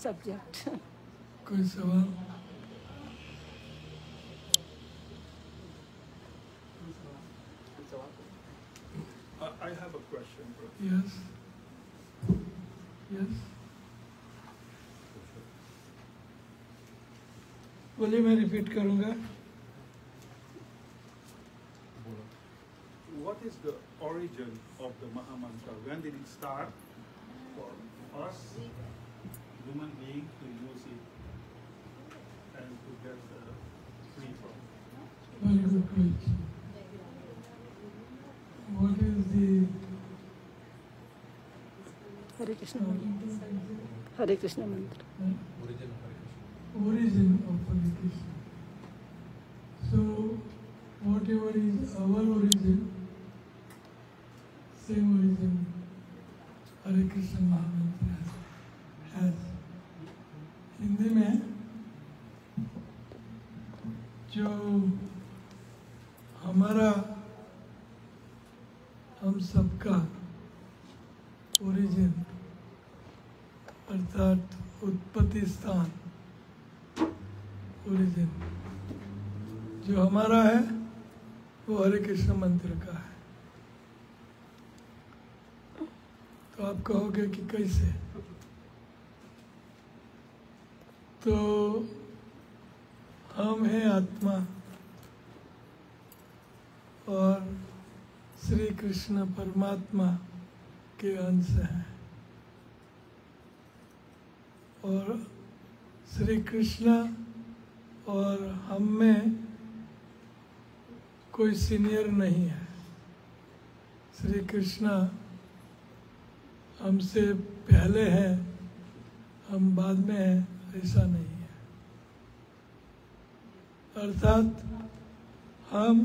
Subject. कोई सवाल? I have a question, bro. Yes yes, बोलिए, मैं रिपीट करूँगा। What is the origin of the Maha Mantra? When did it start for us human beings to use it and to get free from? Very good question. What is the हरे कृष्ण मंत्र, हरे कृष्ण मंत्र। origin of Hare Krishna? So, whatever is our origin, same origin Hare Krishna Mahamantra has. Hindi में जो हमारा, हम सबका origin अर्थात उत्पत्ति स्थान, ओरिजिन जो हमारा है वो हरे कृष्ण मंत्र का है। तो आप कहोगे कि कैसे? तो हम हैं आत्मा और श्री कृष्ण परमात्मा के अंश हैं, और श्री कृष्ण और हम में कोई सीनियर नहीं है। श्री कृष्ण हमसे पहले हैं, हम बाद में हैं, ऐसा नहीं है। अर्थात हम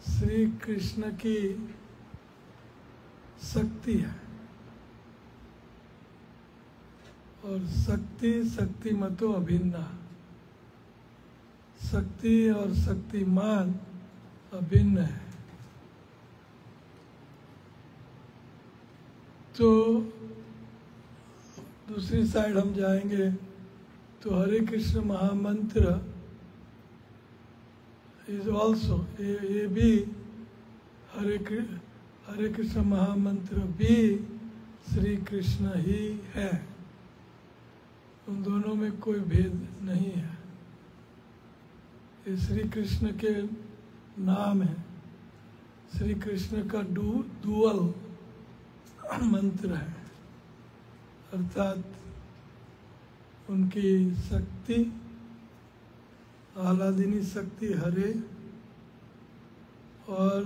श्री कृष्ण की शक्ति है, और शक्ति शक्तिमतो अभिन्ना, शक्ति और शक्तिमान अभिन्न है। तो दूसरी साइड हम जाएंगे तो हरे कृष्ण महामंत्र इज ऑल्सो, ये भी हरे कृष्ण महामंत्र भी श्री कृष्ण ही है। उन दोनों में कोई भेद नहीं है। ये श्री कृष्ण के नाम है। श्री कृष्ण का डुअल मंत्र है, अर्थात उनकी शक्ति, आह्लादिनी शक्ति हरे, और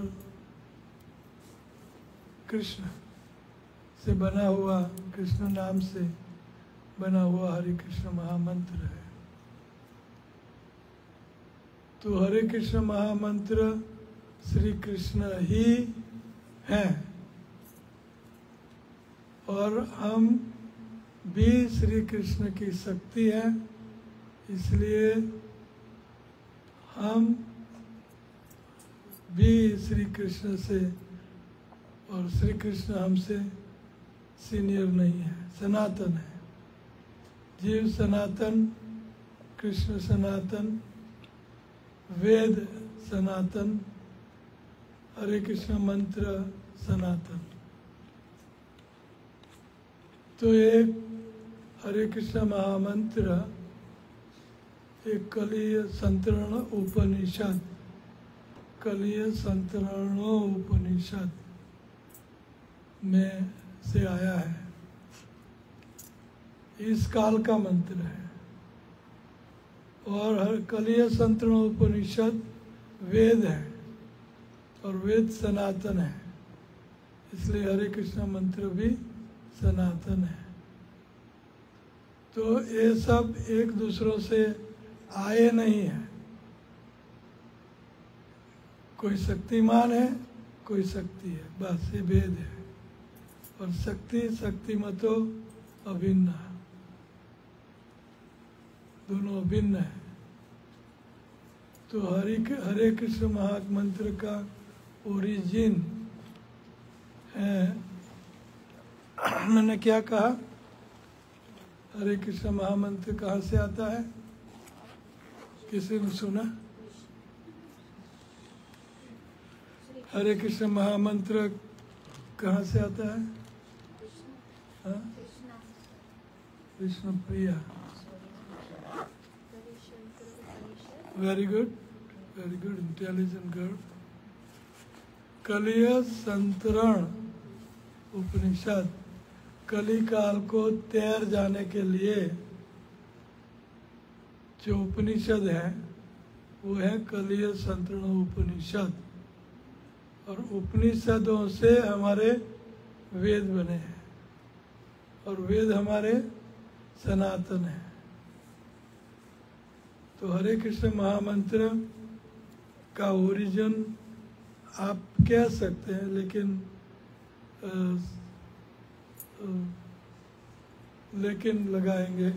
कृष्ण से बना हुआ, कृष्ण नाम से बना हुआ हरे कृष्ण महामंत्र है। तो हरे कृष्ण महामंत्र श्री कृष्ण ही हैं, और हम भी श्री कृष्ण की शक्ति है। इसलिए हम भी श्री कृष्ण से, और श्री कृष्ण हमसे सीनियर नहीं है, सनातन है। जीव सनातन, कृष्ण सनातन, वेद सनातन, हरे कृष्ण मंत्र सनातन। तो एक हरे कृष्ण महामंत्र एक कलीय संतरण उपनिषद, कलीय संतरणो उपनिषद में से आया है। इस काल का मंत्र है, और हर कलीय संतरण उपनिषद वेद है, और वेद सनातन है। इसलिए हरे कृष्ण मंत्र भी सनातन है। तो ये सब एक दूसरों से आए नहीं है। कोई शक्तिमान है, कोई शक्ति है, बस ये भेद है। और शक्ति शक्तिमतो अभिन्न, दोनों अभिन्न है। तो हरे कृष्ण महामंत्र का ओरिजिन है, मैंने क्या कहा? हरे कृष्ण महामंत्र कहाँ से आता है? किसी ने सुना? हरे कृष्ण महामंत्र कहाँ से आता है? हाँ? Vishnu Priya, very good, intelligent girl. कलिय संतरण उपनिषद, कली काल को तैर जाने के लिए जो उपनिषद है वो है कलिय संतरण उपनिषद। और उपनिषदों से हमारे वेद बने हैं और वेद हमारे सनातन है। तो हरे कृष्ण महामंत्र का ओरिजिन आप कह सकते हैं, लेकिन लगाएंगे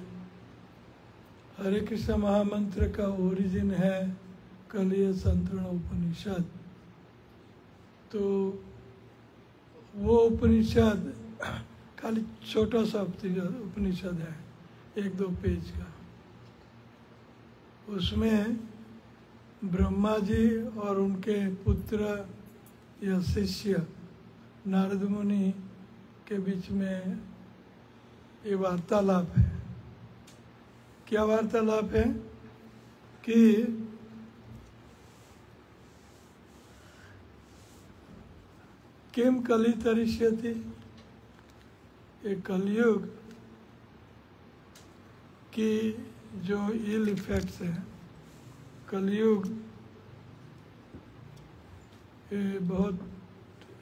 हरे कृष्ण महामंत्र का ओरिजिन है कलिय संतरण उपनिषद। तो वो उपनिषद खाली छोटा सा उपनिषद है, 1-2 पेज का। उसमें ब्रह्मा जी और उनके पुत्र या शिष्य नारद मुनि के बीच में ये वार्तालाप है। क्या वार्तालाप है? कि किम कली तरिष्यति, ये कलयुग की जो इल इफेक्ट्स हैं, कलयुग ये बहुत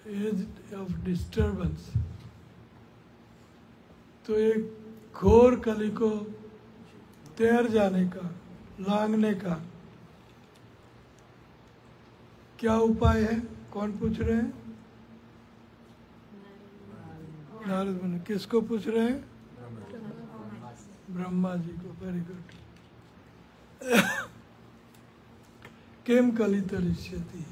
एज ऑफ डिस्टर्बेंस। तो एक घोर कली को तैर जाने का, लांघने का क्या उपाय है? कौन पूछ रहे हैं? नारद मुनि। किसको पूछ रहे हैं? ब्रह्मा जी को। Very good. किम कली तरिष्यति,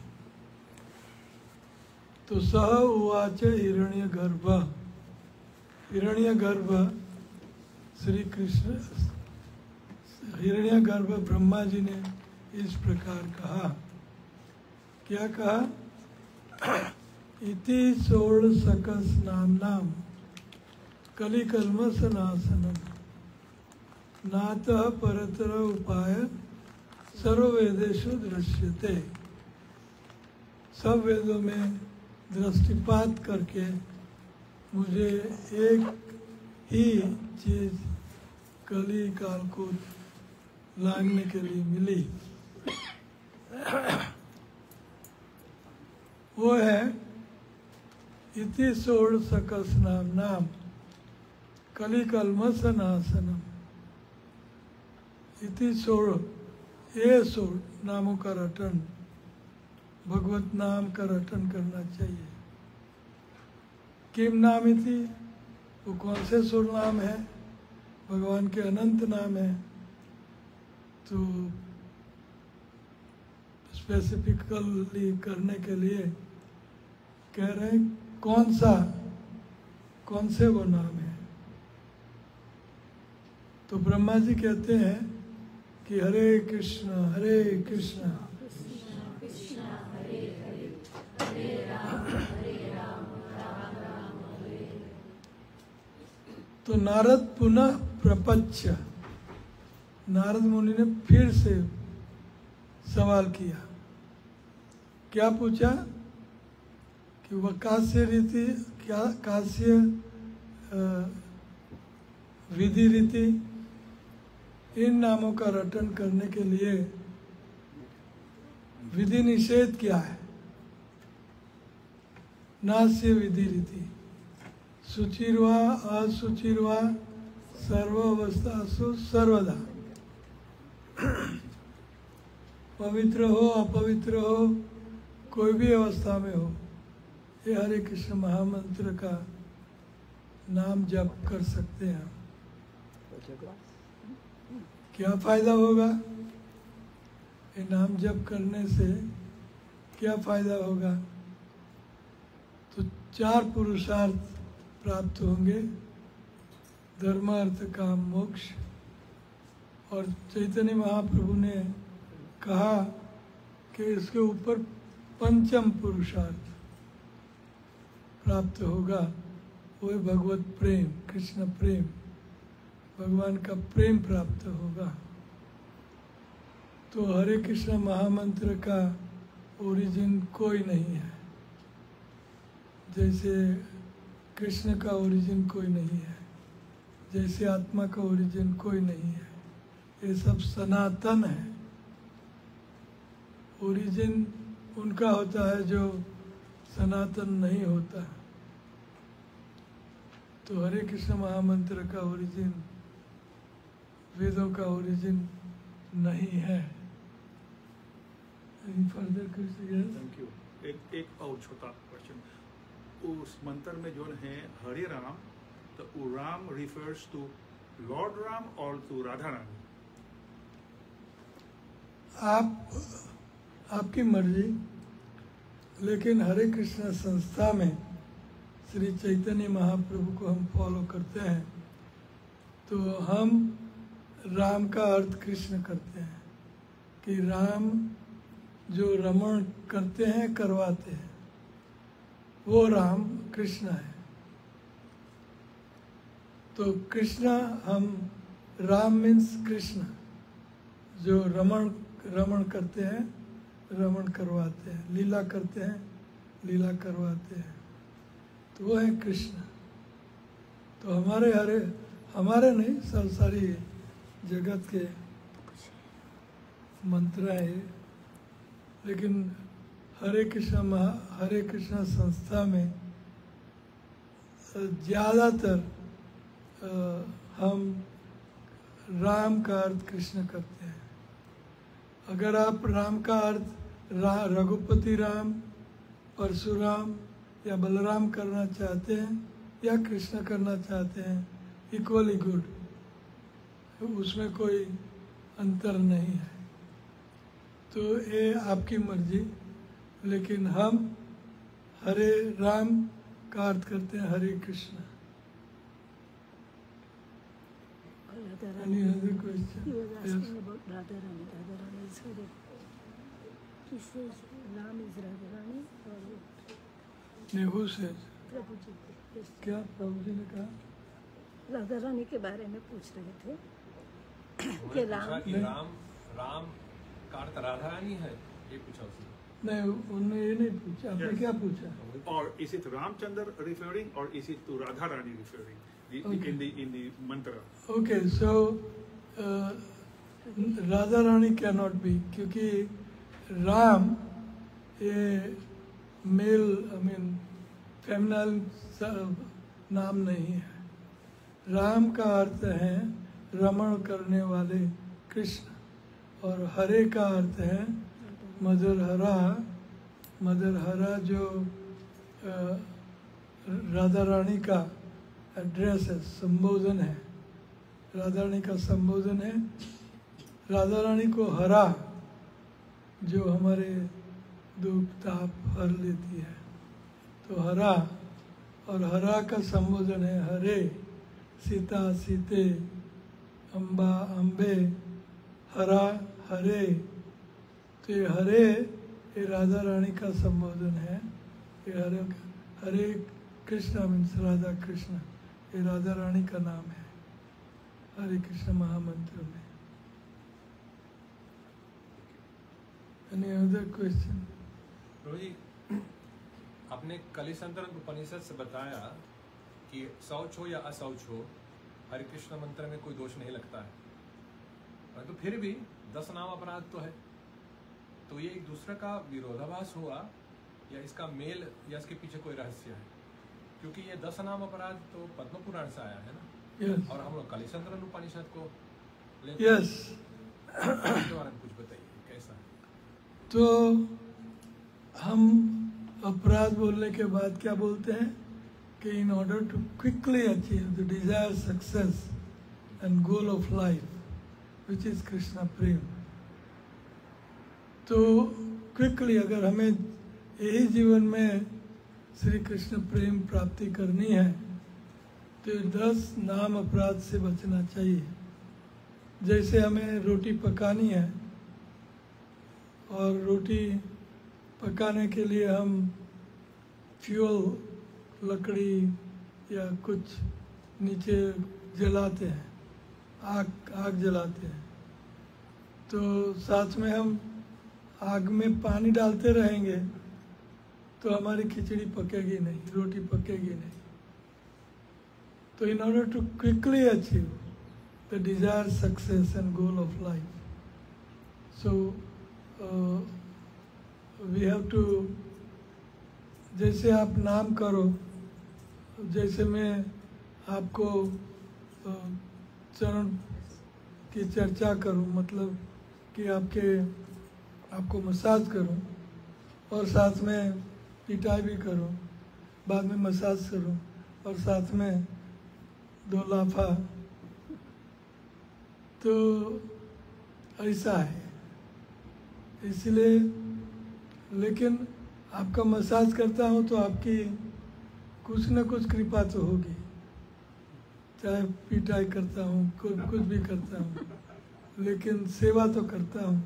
तो सह उवाच हिरण्यगर्भ, हिरण्यगर्भ श्री कृष्ण, हिरण्यगर्भ ब्रह्मा जी ने इस प्रकार कहा। क्या कहा? इति षोडशकस नाम कलिकल्मष नाशनम नातः परतर उपाय सर्ववेदेषु दृश्यते। सब वेदों में दृष्टिपात करके मुझे एक ही चीज कली काल को लांघने के लिए मिली, वो है इति षोडशकस नाम कलिकल्मष नाशनम। इति ये नामों का रटन, भगवत नाम का रटन करना चाहिए। किम नाम इति, वो कौन से 16 नाम है? भगवान के अनंत नाम है। तो स्पेसिफिकली करने के लिए कह रहे हैं कौन से वो नाम है। तो ब्रह्मा जी कहते हैं कि हरे कृष्ण तो नारद पुनः प्रपच्छ, नारद मुनि ने फिर से सवाल किया। क्या पूछा? कि वह कास्य रीति, क्या कास्य विधि रीति, इन नामों का रटन करने के लिए विधि निषेध क्या है? नास्य विधि रीति, शुचिर्वा असुचिर्वा सर्वावस्थासु सर्वदा, पवित्र हो अपवित्र हो, कोई भी अवस्था में हो, ये हरे कृष्ण महामंत्र का नाम जप कर सकते हैं। क्या फायदा होगा? ये नाम जप करने से क्या फायदा होगा? तो 4 पुरुषार्थ प्राप्त होंगे। धर्म अर्थ काम मोक्ष। और चैतन्य महाप्रभु ने कहा कि इसके ऊपर पंचम पुरुषार्थ प्राप्त होगा, वो है भगवत प्रेम, कृष्ण प्रेम, भगवान का प्रेम प्राप्त होगा। तो हरे कृष्ण महामंत्र का ओरिजिन कोई नहीं है, जैसे कृष्ण का ओरिजिन कोई नहीं है, जैसे आत्मा का ओरिजिन कोई नहीं है। ये सब सनातन है। ओरिजिन उनका होता है जो सनातन नहीं होता। तो हरे कृष्ण महामंत्र का ओरिजिन वेदों का ओरिजिन नहीं है। Further thank you. एक और छोटा क्वेश्चन, उस मंत्र में जो है हरे राम, तो वो Ram refers to Lord Ram और टू राधा रानी? आपकी मर्जी, लेकिन हरे कृष्ण संस्था में श्री चैतन्य महाप्रभु को हम फॉलो करते हैं, तो हम राम का अर्थ कृष्ण करते हैं कि राम जो रमण करते हैं, करवाते हैं, वो राम कृष्ण है। तो कृष्ण हम, राम मीन्स कृष्ण, जो रमण करते हैं, रमण करवाते हैं, लीला करते हैं, लीला करवाते हैं, तो वो है कृष्ण। तो हमारे नहीं, सारी जगत के मंत्र है। लेकिन हरे कृष्ण संस्था में ज़्यादातर हम राम का अर्थ कृष्ण करते हैं। अगर आप राम का अर्थ रघुपति राम, परशुराम या बलराम करना चाहते हैं या कृष्ण करना चाहते हैं, इक्वली गुड, उसमें कोई अंतर नहीं है। तो ये आपकी मर्जी, लेकिन हम हरे राम का अर्थ करते हैं हरे Krishna. Any other question? He was Yes. asking about Radharani. Radharani is Hare. He says Ram is Radharani or Nehu से प्रभु जी? Yes. क्या प्रभु जी ने कहा? राधा रानी के बारे में पूछ रहे थे कि राम का अर्थ राधा रानी है, ये पूछा उसने। नहीं, उन्होंने ये नहीं पूछा। आपने Yes. क्या पूछा? Or is it Ramchandra referring, or is it to Radha Rani referring? Okay. In the mantra. Okay, so Radha Rani cannot be, क्योंकि राम ये मेल, फेमिनाइल नाम नहीं है। राम का अर्थ है रमण करने वाले कृष्ण, और हरे का अर्थ है मदर हरा। मदर हरा जो राधा रानी का एड्रेस है, संबोधन है, राधा रानी का संबोधन है। राधा रानी को हरा जो हमारे दुख ताप हर लेती है, तो हरा, और हरा का संबोधन है हरे, सीता सीते, अम्बा अम्बे, हरा हरे। तो ये हरे, ये राधा रानी का संबोधन है। ये हरे कृष्ण मीन्स राधा कृष्ण, ये राधा रानी का नाम है हरे कृष्ण महामंत्र में। Any other question? प्रभु जी, आपने कलिसंतरण उपनिषद से बताया कि शौच हो या अशौच हो, हरे कृष्ण मंत्र में कोई दोष नहीं लगता है, परंतु फिर भी 10 नाम अपराध तो है। तो ये एक दूसरे का विरोधाभास हुआ, या इसका मेल, या इसके पीछे कोई रहस्य है? क्योंकि ये 10 नाम अपराध तो पद्म पुराण से आया है ना। Yes. और हम लोग कलिसंतरण उपनिषद को Yes. इसके बारे में कुछ बताइए, कैसा है? तो हम अपराध बोलने के बाद क्या बोलते हैं कि in order to quickly achieve the desire success and goal of life which is Krishna prem. तो क्विकली अगर हमें यही जीवन में श्री कृष्ण प्रेम प्राप्ति करनी है, तो 10 नाम अपराध से बचना चाहिए। जैसे हमें रोटी पकानी है और रोटी पकाने के लिए हम फ्यूल लकड़ी या कुछ नीचे जलाते हैं, आग जलाते हैं, तो साथ में हम आग में पानी डालते रहेंगे तो हमारी खिचड़ी पकेगी नहीं, रोटी पकेगी नहीं। तो in order to quickly achieve the desired success and goal of life, so we have to, जैसे आप नाम करो, जैसे मैं आपको चरण की चर्चा करूं, मतलब कि आपको मसाज करूं और साथ में पिटाई भी करूं, बाद में मसाज करूं और साथ में 2 लाफा, तो ऐसा है। इसलिए लेकिन आपका मसाज करता हूँ तो आपकी कुछ न कुछ कृपा तो होगी, चाहे पिटाई करता हूँ, कुछ भी करता हूँ, लेकिन सेवा तो करता हूँ।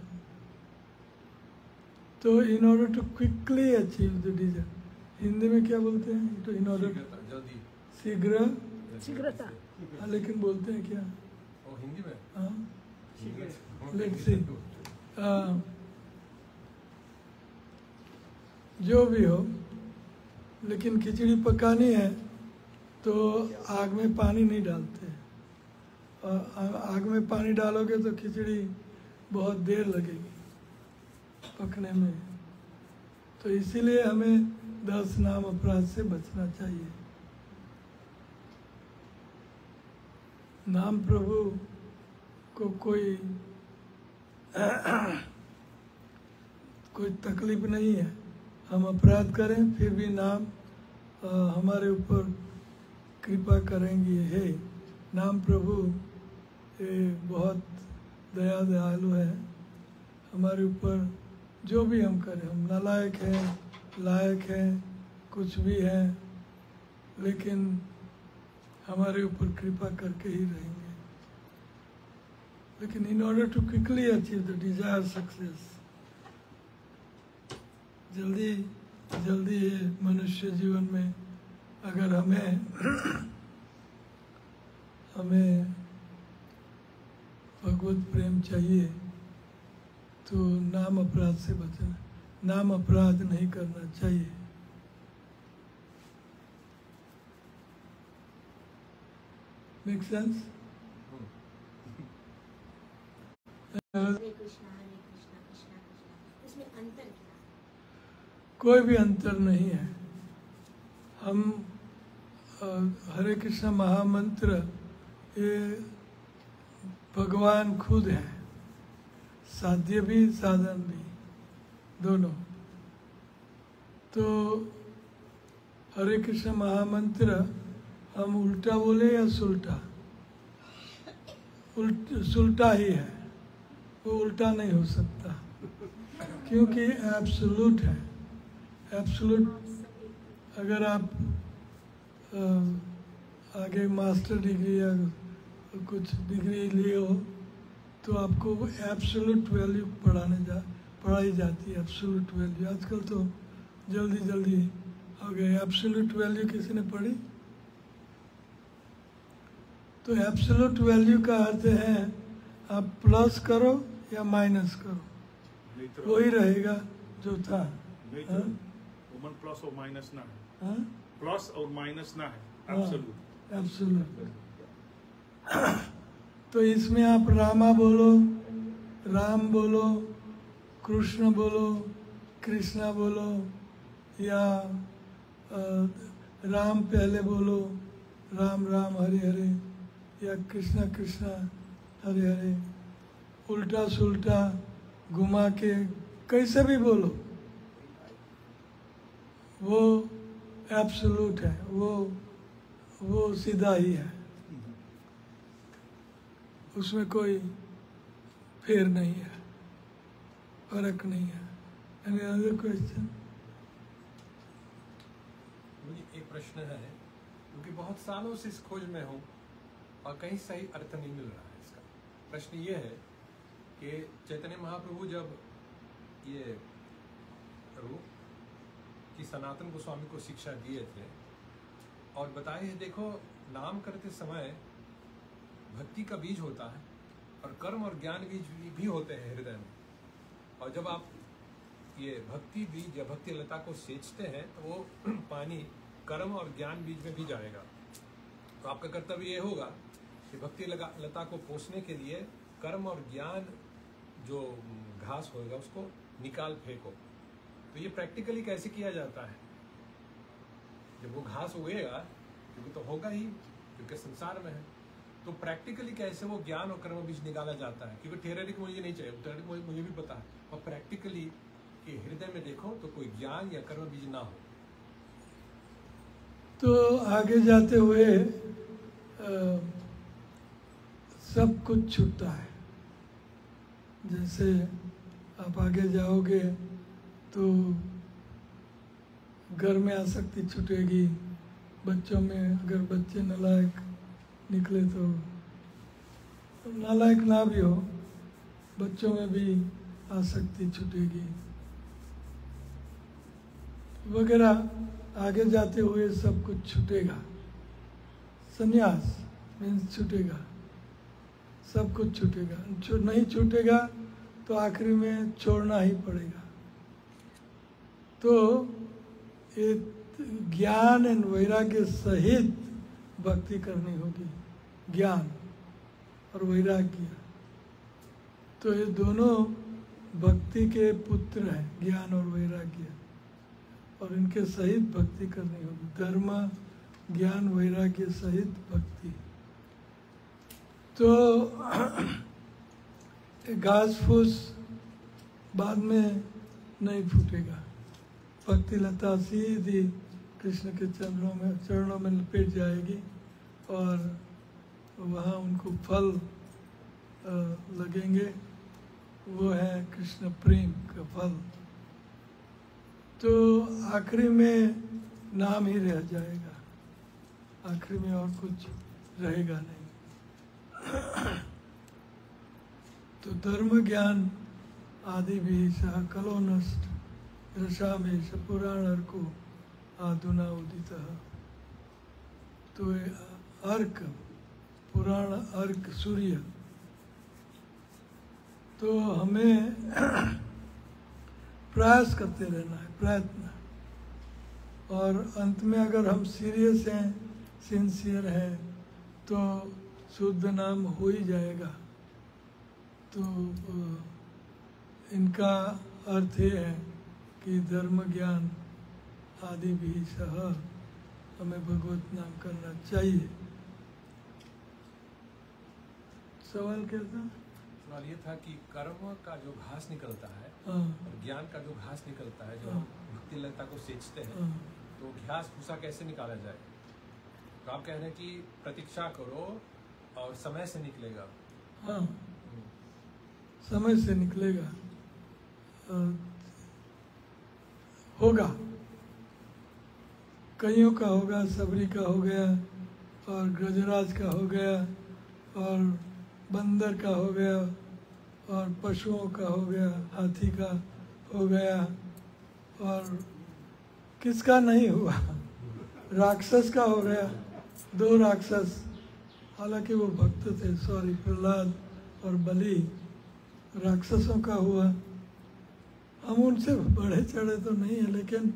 तो in order to quickly achieve the desire, Hindi में क्या बोलते हैं? तो इन ऑर्डर जल्दी, शीघ्रता, हाँ, लेकिन बोलते हैं क्या? हिंदी में, हाँ, लेट्स सी, जो भी हो, लेकिन खिचड़ी पकानी है तो आग में पानी नहीं डालते, और आग में पानी डालोगे तो खिचड़ी बहुत देर लगेगी पकने में। तो इसीलिए हमें 10 नाम अपराध से बचना चाहिए। नाम प्रभु को कोई तकलीफ नहीं है, हम अपराध करें फिर भी नाम हमारे ऊपर कृपा करेंगे। हे नाम प्रभु ये बहुत दया दयालु है, हमारे ऊपर जो भी हम करें, हम नालायक हैं, लायक हैं, कुछ भी हैं, लेकिन हमारे ऊपर कृपा करके ही रहेंगे। लेकिन in order to quickly achieve the desire success, जल्दी जल्दी ये मनुष्य जीवन में अगर हमें भगवत प्रेम चाहिए तो नाम अपराध से बचना, नाम अपराध नहीं करना चाहिए। Make sense? हरे कृष्णा कृष्णा कृष्णा, इसमें अंतर क्या? कोई भी अंतर नहीं है। हम हरे कृष्णा महामंत्र ये भगवान खुद है, साध्य भी साधन भी दोनों। तो हरे कृष्ण महामंत्र हम उल्टा बोले या सुल्टा, सुल्टा ही है, वो उल्टा नहीं हो सकता क्योंकि एब्सोल्यूट है। एब्सोल्यूट अगर आप आगे मास्टर डिग्री या कुछ डिग्री लिए हो तो आपको एब्सोल्यूट वैल्यू पढ़ाई जाती है। एब्सोल्यूट वैल्यू आजकल तो जल्दी हो गए। एब्सोल्यूट वैल्यू किसी ने पढ़ी? तो एब्सोल्यूट वैल्यू का अर्थ है आप प्लस करो या माइनस करो, वही रहेगा जो था। वुमन प्लस और माइनस ना है, प्लस और माइनस ना है, एब्सोल्यूट। एब्सोल्यूट। तो इसमें आप रामा बोलो, राम बोलो, कृष्ण बोलो, कृष्णा बोलो, या राम पहले बोलो, राम राम हरे हरे, या कृष्णा कृष्णा हरे हरे, उल्टा सुल्टा घुमा के कैसे भी बोलो, वो एब्सोल्यूट है, वो सीधा ही है, उसमें कोई फेर नहीं है, फर्क नहीं है। Any other question? मुझे एक प्रश्न है, क्योंकि बहुत सालों से इस खोज में हूँ और कहीं सही अर्थ नहीं मिल रहा है इसका। प्रश्न ये है कि चैतन्य महाप्रभु जब ये रूप की सनातन गोस्वामी को शिक्षा दिए थे और बताए हैं, देखो नाम करते समय भक्ति का बीज होता है और कर्म और ज्ञान बीज भी होते हैं हृदय में, और जब आप ये भक्ति बीज या भक्ति लता को सेचते हैं तो वो पानी कर्म और ज्ञान बीज में भी जाएगा। तो आपका कर्तव्य ये होगा कि भक्ति लता को पोषने के लिए कर्म और ज्ञान जो घास होगा उसको निकाल फेंको। तो ये प्रैक्टिकली कैसे किया जाता है? जब वो घास उगेगा, क्योंकि तो होगा ही, क्योंकि संसार में है, तो प्रैक्टिकली कैसे वो ज्ञान और कर्म बीज निकाला जाता है? क्योंकि थियोरेटिक मुझे नहीं चाहिए, थियोरेटिक मुझे भी पता है, और प्रैक्टिकली कि हृदय में देखो तो कोई ज्ञान या कर्म बीज ना हो। तो आगे जाते हुए सब कुछ छूटता है। जैसे आप आगे जाओगे तो घर में आसक्ति छूटेगी, बच्चों में अगर बच्चे नालायक निकले तो नालायक ना भी हो, बच्चों में भी आसक्ति छूटेगी वगैरह। आगे जाते हुए सब कुछ छूटेगा। संन्यास मीन्स छूटेगा, सब कुछ छूटेगा। नहीं छूटेगा तो आखिरी में छोड़ना ही पड़ेगा। तो ये ज्ञान एंड वैराग्य सहित भक्ति करनी होगी, ज्ञान और वैराग्य। तो ये दोनों भक्ति के पुत्र हैं, ज्ञान और वैराग्य, और इनके सहित भक्ति करनी होगी। धर्म ज्ञान वैराग्य सहित भक्ति। तो घास फूस बाद में नहीं फूटेगा। भक्ति लता सीधी कृष्ण के चरणों में लपेट जाएगी और वहाँ उनको फल लगेंगे। वो है कृष्ण प्रेम का फल। तो आखिरी में नाम ही रह जाएगा, आखिरी में और कुछ रहेगा नहीं। तो धर्म ज्ञान आदि भी सह कलो नष्ट रसामेश पुराण को आधुना उदित। तो अर्क पुराण अर्क सूर्य। तो हमें प्रयास करते रहना है, प्रयत्न। और अंत में अगर हम सीरियस हैं, सिंसियर हैं, तो शुद्ध नाम हो ही जाएगा। तो इनका अर्थ ये है कि धर्म ज्ञान आदि भी सह हमें भगवत नाम करना चाहिए। सवाल क्या था? सवाल ये था कि कर्म का जो घास निकलता है और ज्ञान का जो घास निकलता है, जो भक्ति लता को सेचते हैं, तो घास भूसा कैसे निकाला जाए? तो आप कह रहे हैं कि प्रतीक्षा करो और समय से निकलेगा। हाँ, समय से निकलेगा, होगा। कईयों का होगा, सबरी का हो गया, और गजराज का हो गया, और बंदर का हो गया, और पशुओं का हो गया, हाथी का हो गया, और किसका नहीं हुआ? राक्षस का हो गया, 2 राक्षस, हालांकि वो भक्त थे, सॉरी, प्रहलाद और बलि। राक्षसों का हुआ। हम उनसे बढ़े चढ़े तो नहीं है, लेकिन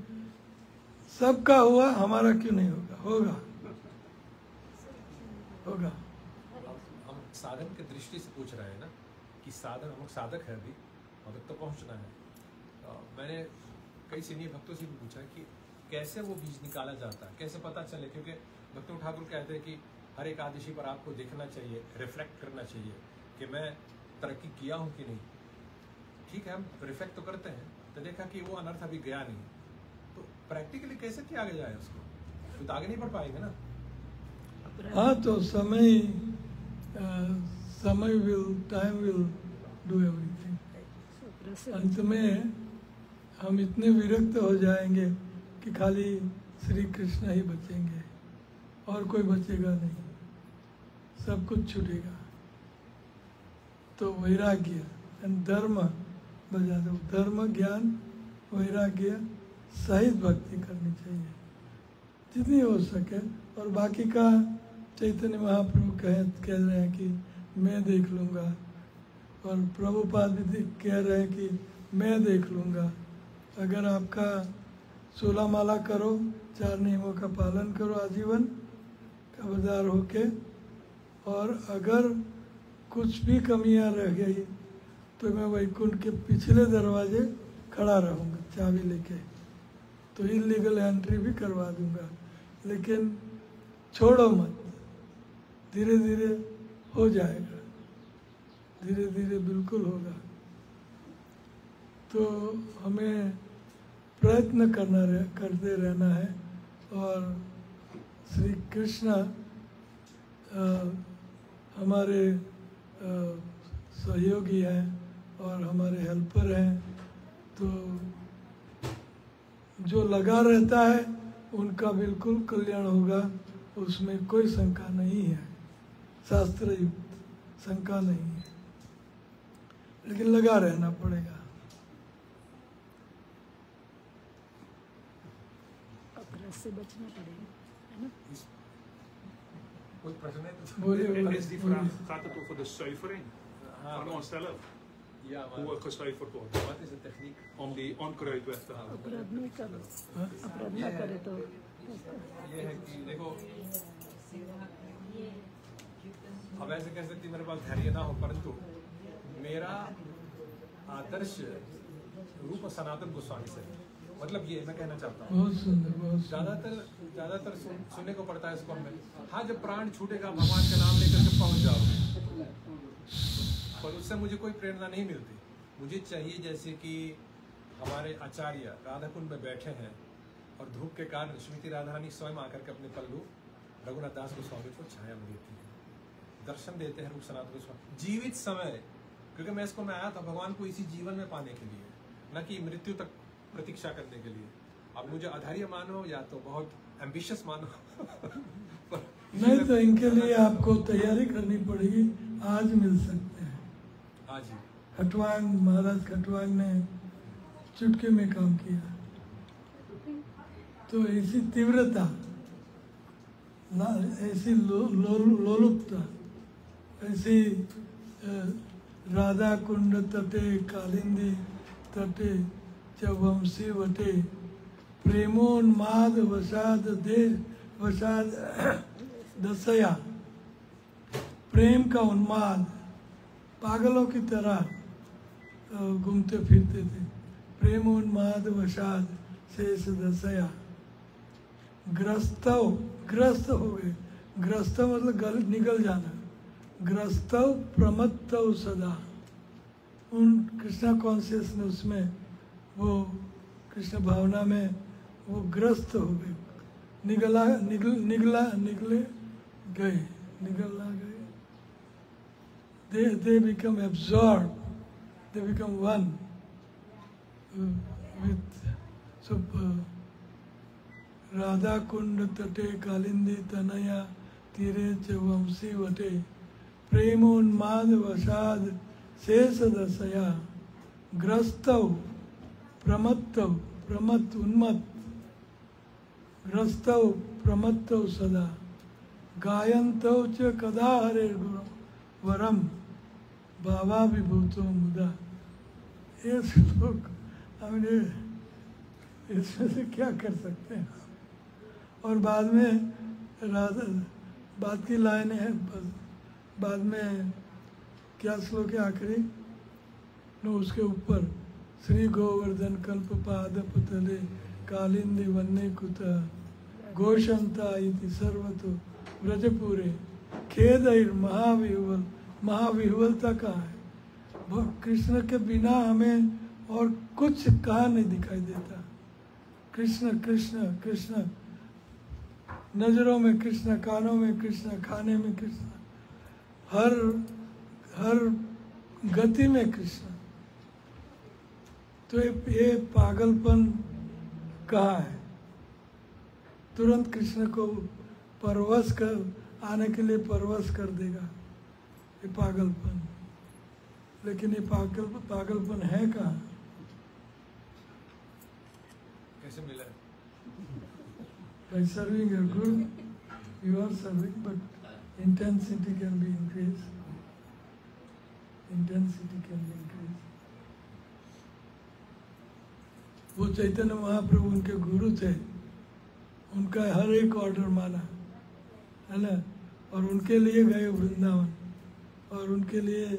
सबका हुआ, हमारा क्यों नहीं होगा? होगा, होगा। हम साधन की दृष्टि से पूछ रहे हैं ना कि साधन, हम साधक है अभी, और तक तो पहुंचना है। तो मैंने कई सीनियर भक्तों से भी पूछा कि कैसे वो बीज निकाला जाता है, कैसे पता चले? क्योंकि भक्तों ठाकुर कहते हैं कि हर एक आदेशी पर आपको देखना चाहिए, रिफ्लेक्ट करना चाहिए कि मैं तरक्की किया हूँ कि नहीं। ठीक है, हम रिफ्लेक्ट तो करते हैं, तो देखा कि वो अनर्थ अभी गया नहीं, तो प्रैक्टिकली कैसे किया आगे जाए उसको? तो आगे नहीं बढ़ पाएंगे ना। हाँ, तो समय टाइम विल डू एवरीथिंग। अंत में हम इतने विरक्त हो जाएंगे कि खाली श्री कृष्ण ही बचेंगे, और कोई बचेगा नहीं, सब कुछ छूटेगा। तो वैराग्य धर्म बजा दो, धर्म ज्ञान वैराग्य सहित भक्ति करनी चाहिए जितनी हो सके। और बाकी का चैतन्य महाप्रभु कह रहे हैं कि मैं देख लूँगा, और प्रभुपाद भी कह रहे हैं कि मैं देख लूँगा। अगर आपका 16 माला करो, 4 नियमों का पालन करो आजीवन खबरदार होके, और अगर कुछ भी कमियां रह गई तो मैं वैकुंठ के पिछले दरवाजे खड़ा रहूँगा चाबी लेके, तो इलीगल एंट्री भी करवा दूंगा। लेकिन छोड़ो मत, धीरे धीरे हो जाएगा, धीरे धीरे बिल्कुल होगा। तो हमें प्रयत्न करते रहना है। और श्री कृष्ण हमारे सहयोगी हैं और हमारे हेल्पर हैं, तो जो लगा रहता है उनका बिल्कुल कल्याण होगा, उसमें कोई शंका नहीं है, शास्त्र युक्त शंका नहीं है, लेकिन लगा रहना पड़ेगा। अपराध से बचना पड़ेगा, है ना? कोई प्रश्न है तो बोलिए En is die vraag, बोलिए। gaat het over de zuivering van onszelf? या Hoe er gezuiverd wordt wat is de techniek? om die onkruid weg te halen? अपराध नहीं करो, हाँ? अपराध ना करे तो ये है कि देखो, अब ऐसे कह सकती मेरे पास धैर्य ना हो, परंतु मेरा आदर्श रूप सनातन गोस्वामी से, मतलब ये मैं कहना चाहता हूँ। बहुत सुंदर, बहुत सुंदर। ज्यादातर सुनने को पड़ता है इसको हमें, हाँ जब प्राण छूटेगा भगवान का नाम लेकर के पहुंच जाओगे, पर उससे मुझे कोई प्रेरणा नहीं मिलती। मुझे चाहिए जैसे कि हमारे आचार्य राधा कुंड में बैठे हैं और धूप के कारण श्रीमती राधा रानी स्वयं आकर के अपने पल्लू रघुनाथ दास गोस्वामी को छाया में देती है, दर्शन देते हैं रूप सनातन गोस्वामी जीवित समय। क्योंकि मैं इसको मैं आया था भगवान को इसी जीवन में पाने के लिए, न कि मृत्यु तक प्रतीक्षा करने के लिए। अब मुझे अधैर्य मानो या तो बहुत एम्बिशियस मानो नहीं तो इनके लिए आपको तैयारी करनी पड़ेगी। आज मिल सकते हैं। आज ही खटवांग, महाराज खटवांग ने चुटकी में काम किया, तो ऐसी तीव्रता, ऐसी लोलुपता, ऐसी राधा कुंड तटे कालिंदी तटे च वंशी वटे प्रेमोन्माद वसाद देश वसाद दशया। प्रेम का उन्माद, पागलों की तरह घूमते फिरते थे। प्रेम उन्माद वसाद शेष दशया। ग्रस्त हो गए, ग्रस्त मतलब निकल जाना। ग्रस्तव प्रमत्तव सदा, उन कृष्णा कॉन्शियसनेस में, वो कृष्ण भावना में वो ग्रस्त हो गए, निगले गए। they become absorbed, they become one with so Radha Kund तटे कालिंदी तनया तीरे च वंशी वटे प्रेमोन्माद वसाद शेष दशया। ग्रस्तव प्रमत्तव, प्रमत्त उन्मत्त, ग्रस्तव प्रमत्तव सदा। गायन्तव च कदा हरे वरम बाबा विभूतो मुदा। ये श्लोक हमने इसमें से क्या कर सकते हैं। और बाद में राधा, बाद की लाइन है, बाद में क्या श्लोक है आखिरी नो, उसके ऊपर श्री गोवर्धन कल्प पाद पतले कालिंदी वन्ने कुत घोषंता इति सर्वतो ब्रजपुरे खेद महाविह्वल। महाविह्वलता कहाँ है? कृष्ण के बिना हमें और कुछ कहाँ नहीं दिखाई देता। कृष्ण कृष्ण कृष्ण, नजरों में कृष्ण, कानों में कृष्ण, खाने में कृष्ण, हर गति में कृष्ण। तो ये पागलपन कहाँ है? तुरंत कृष्ण को परवश कर आने के लिए परवश कर देगा ये पागलपन। लेकिन ये पागलपन है कहाँ? कैसे मिला है? By serving your guru, you are serving, but intensity can be increased. Intensity can be increased. वो चैतन्य महाप्रभु उनके गुरु थे, उनका हर एक ऑर्डर माना, है ना, और उनके लिए गए वृंदावन और उनके लिए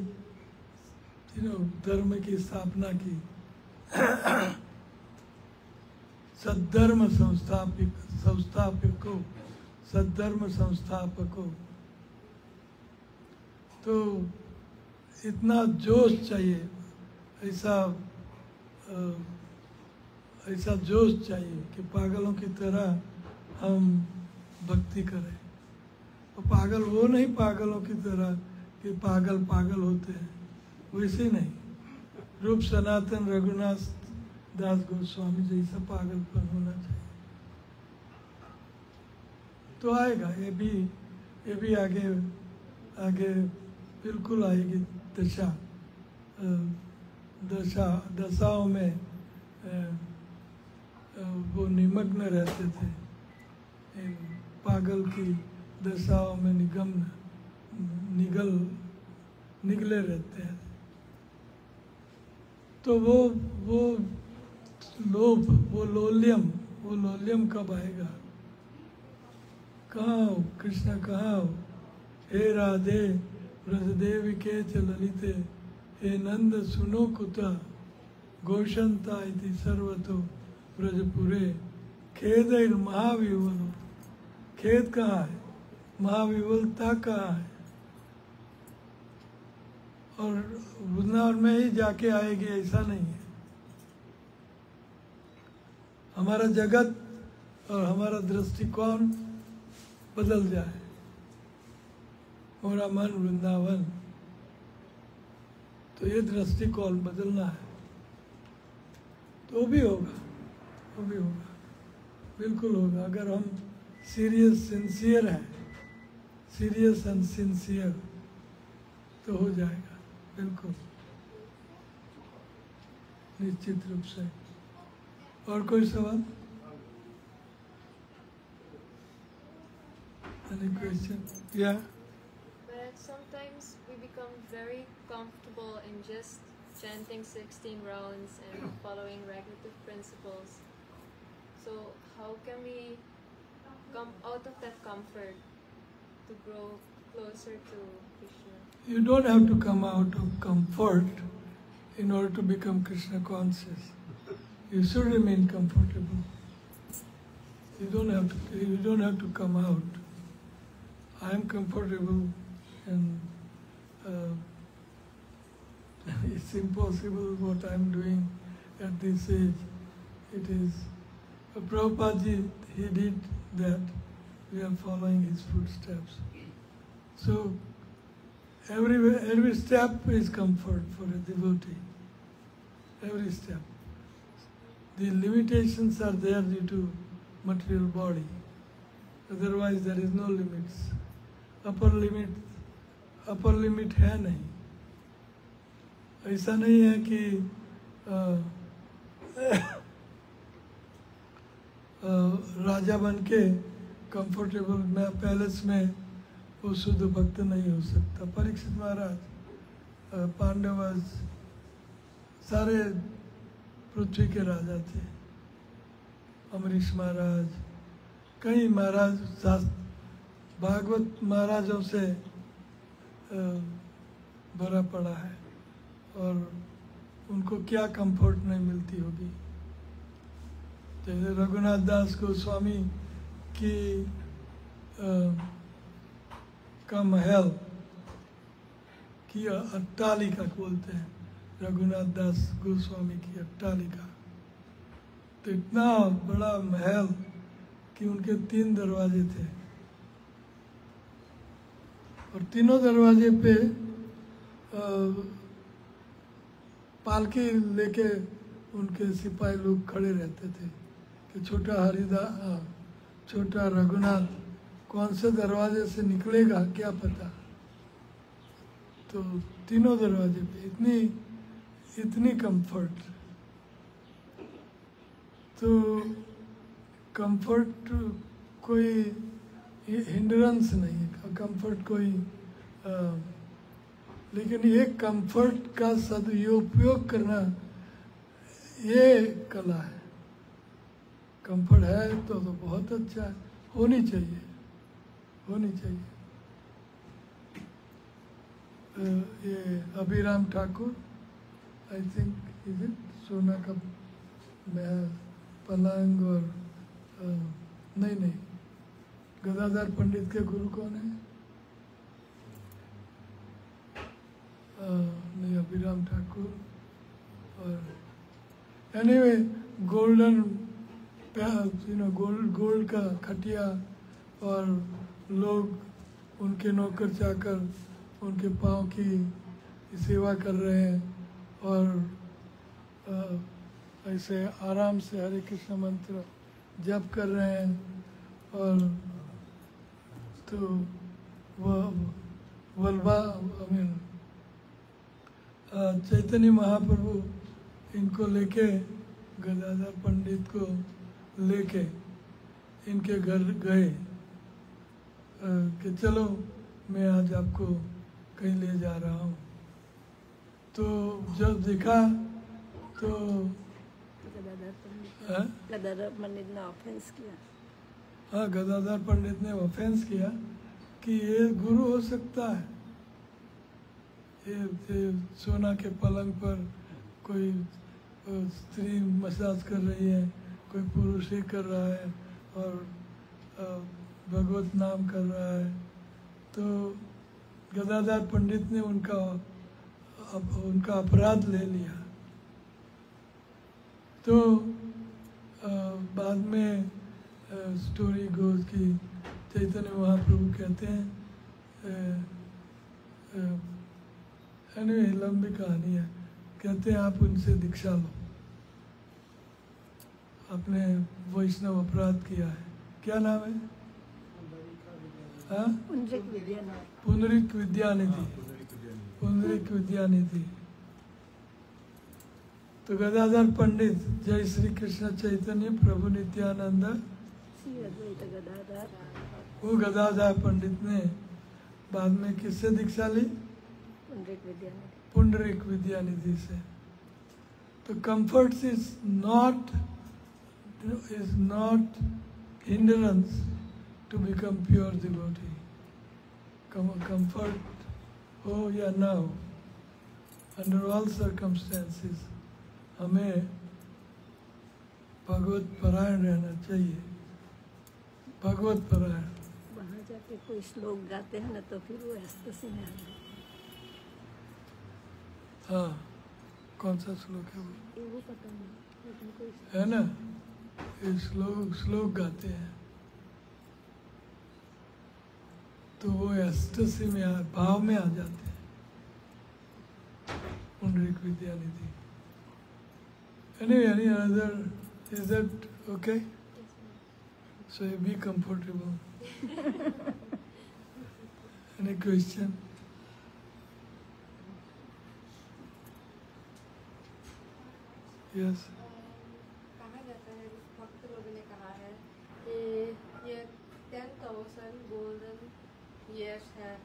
धर्म की स्थापना की। सद्धर्म संस्थापको सद्धर्म संस्थापको। तो इतना जोश चाहिए, ऐसा जोश चाहिए कि पागलों की तरह हम भक्ति करें। और पागल वो नहीं पागलों की तरह कि पागल पागल होते हैं, वैसे नहीं। रूप सनातन रघुनाथ दास गोस्वामी जैसा पागलपन होना चाहिए। तो आएगा, ये भी आगे बिल्कुल आएगी दशाओं में वो निमग्न रहते थे, पागल की दशाओं में निगले रहते हैं। तो वो लोभ, वो लोल्यम कब आएगा? कहाँ हो कृष्ण, कहाँ हो? हे राधे ब्रजदेव के च ललिते, हे नंद सुनो कुता, घोषंता इति सर्वतो ब्रजपुरे, खेदैर महाविवल। खेद कहाँ है? महाविवलता कहाँ है? और वृंदावन में ही जाके आएगी ऐसा नहीं है। हमारा जगत और हमारा दृष्टिकोण बदल जाए, मेरा मन वृंदावन, तो ये दृष्टिकोण बदलना है। तो भी होगा, बिल्कुल होगा। अगर हम सीरियस सिंसियर हैं, सीरियस एंड सिंसियर, तो हो जाएगा बिल्कुल, निश्चित रूप से। और कोई सवाल? Any question? Yeah. But sometimes we become very comfortable in just chanting 16 rounds and following regulative principles. So how can we come out of that comfort to grow closer to Krishna? You don't have to come out of comfort in order to become Krishna conscious. You should remain comfortable. You don't have to come out. I am comfortable, and it's impossible what I am doing at this age. It is Prabhupada ji, he did that. We are following his footsteps. So every step is comfort for a devotee. Every step. The limitations are there due to material body. Otherwise there is no limits. upper limit है नहीं। ऐसा नहीं है कि राजा बन के comfortable मैं palace में वो शुद्ध भक्त नहीं हो सकता। परीक्षित महाराज, पांडव सारे पृथ्वी के राजा थे। अमरीश महाराज, कई महाराज भागवत महाराजों से भरा पड़ा है, और उनको क्या कंफर्ट नहीं मिलती होगी। जैसे रघुनाथ दास गोस्वामी की का महल की अट्टालिका बोलते हैं, रघुनाथ दास गोस्वामी की अट्टालिका। तो इतना बड़ा महल कि उनके 3 दरवाजे थे, और तीनों दरवाजे पे पालकी लेके उनके सिपाही लोग खड़े रहते थे कि छोटा रघुनाथ कौन से दरवाजे से निकलेगा क्या पता। तो तीनों दरवाजे पे इतनी कंफर्ट। तो कंफर्ट कोई हिंड्रेंस नहीं है, कंफर्ट कोई लेकिन ये कंफर्ट का सदुपयोग करना ये कला है। कंफर्ट है तो बहुत अच्छा है, होनी चाहिए। ये Abhiram Thakur I think is it, सोना का महल पलंग और नहीं गदाधर पंडित के गुरु कौन है? नहीं, अभिराम ठाकुर। और एनीवे गोल्डन गोल्ड का खटिया और लोग उनके नौकर चाकर उनके पाँव की सेवा कर रहे हैं और ऐसे आराम से हरे कृष्ण मंत्र जप कर रहे हैं। और तो वल्लभा चैतन्य महाप्रभु इनको लेके गदाधर पंडित को लेके इनके घर गए कि चलो मैं आज आपको कहीं ले जा रहा हूँ। तो जब देखा तो गदाधर पंडित ने ऑफेंस किया। हाँ, गदाधर पंडित ने ऑफेंस किया कि ये गुरु हो सकता है। ये सोना के पलंग पर कोई स्त्री मसाज कर रही है, कोई पुरुष ही कर रहा है और भगवत नाम कर रहा है। तो गदाधर पंडित ने उनका अपराध ले लिया। तो बाद में स्टोरी गोज की चैतन्य महाप्रभु कहते हैं, लंबी कहानी है, कहते हैं आप उनसे दीक्षा लो, आपने वैष्णव अपराध किया है। क्या नाम है? पुंडरीक विद्यानिधि। तो गदाधर पंडित जय श्री कृष्ण चैतन्य प्रभु नित्यानंद, वो गदाधर पंडित ने बाद में किससे दीक्षा ली? पुंडरीक विद्यानिधि से। तो comfort is not hindrance to become pure devotee. Comfort हो या ना हो, अंडर ऑल सर्कमस्टेंसेस हमें भगवत परायण रहना चाहिए। भगवत परायण। वहाँ जाके कोई श्लोक गाते हैं ना तो फिर वो एस्टसी में आ जाए। हाँ, कौन सा श्लोक है वो? वो पता नहीं, लेकिन कोई है ना, ये श्लोक गाते हैं तो वो एस्टसी में भाव में आ जाते हैं। Pundarik Vidyanidhi. Anyway, any other, is that okay? So you be comfortable. Any question? Yes. कहा जाता है, भक्त लोगों ने कहा है कि ये 10,000 गोल्डन ईयर्स है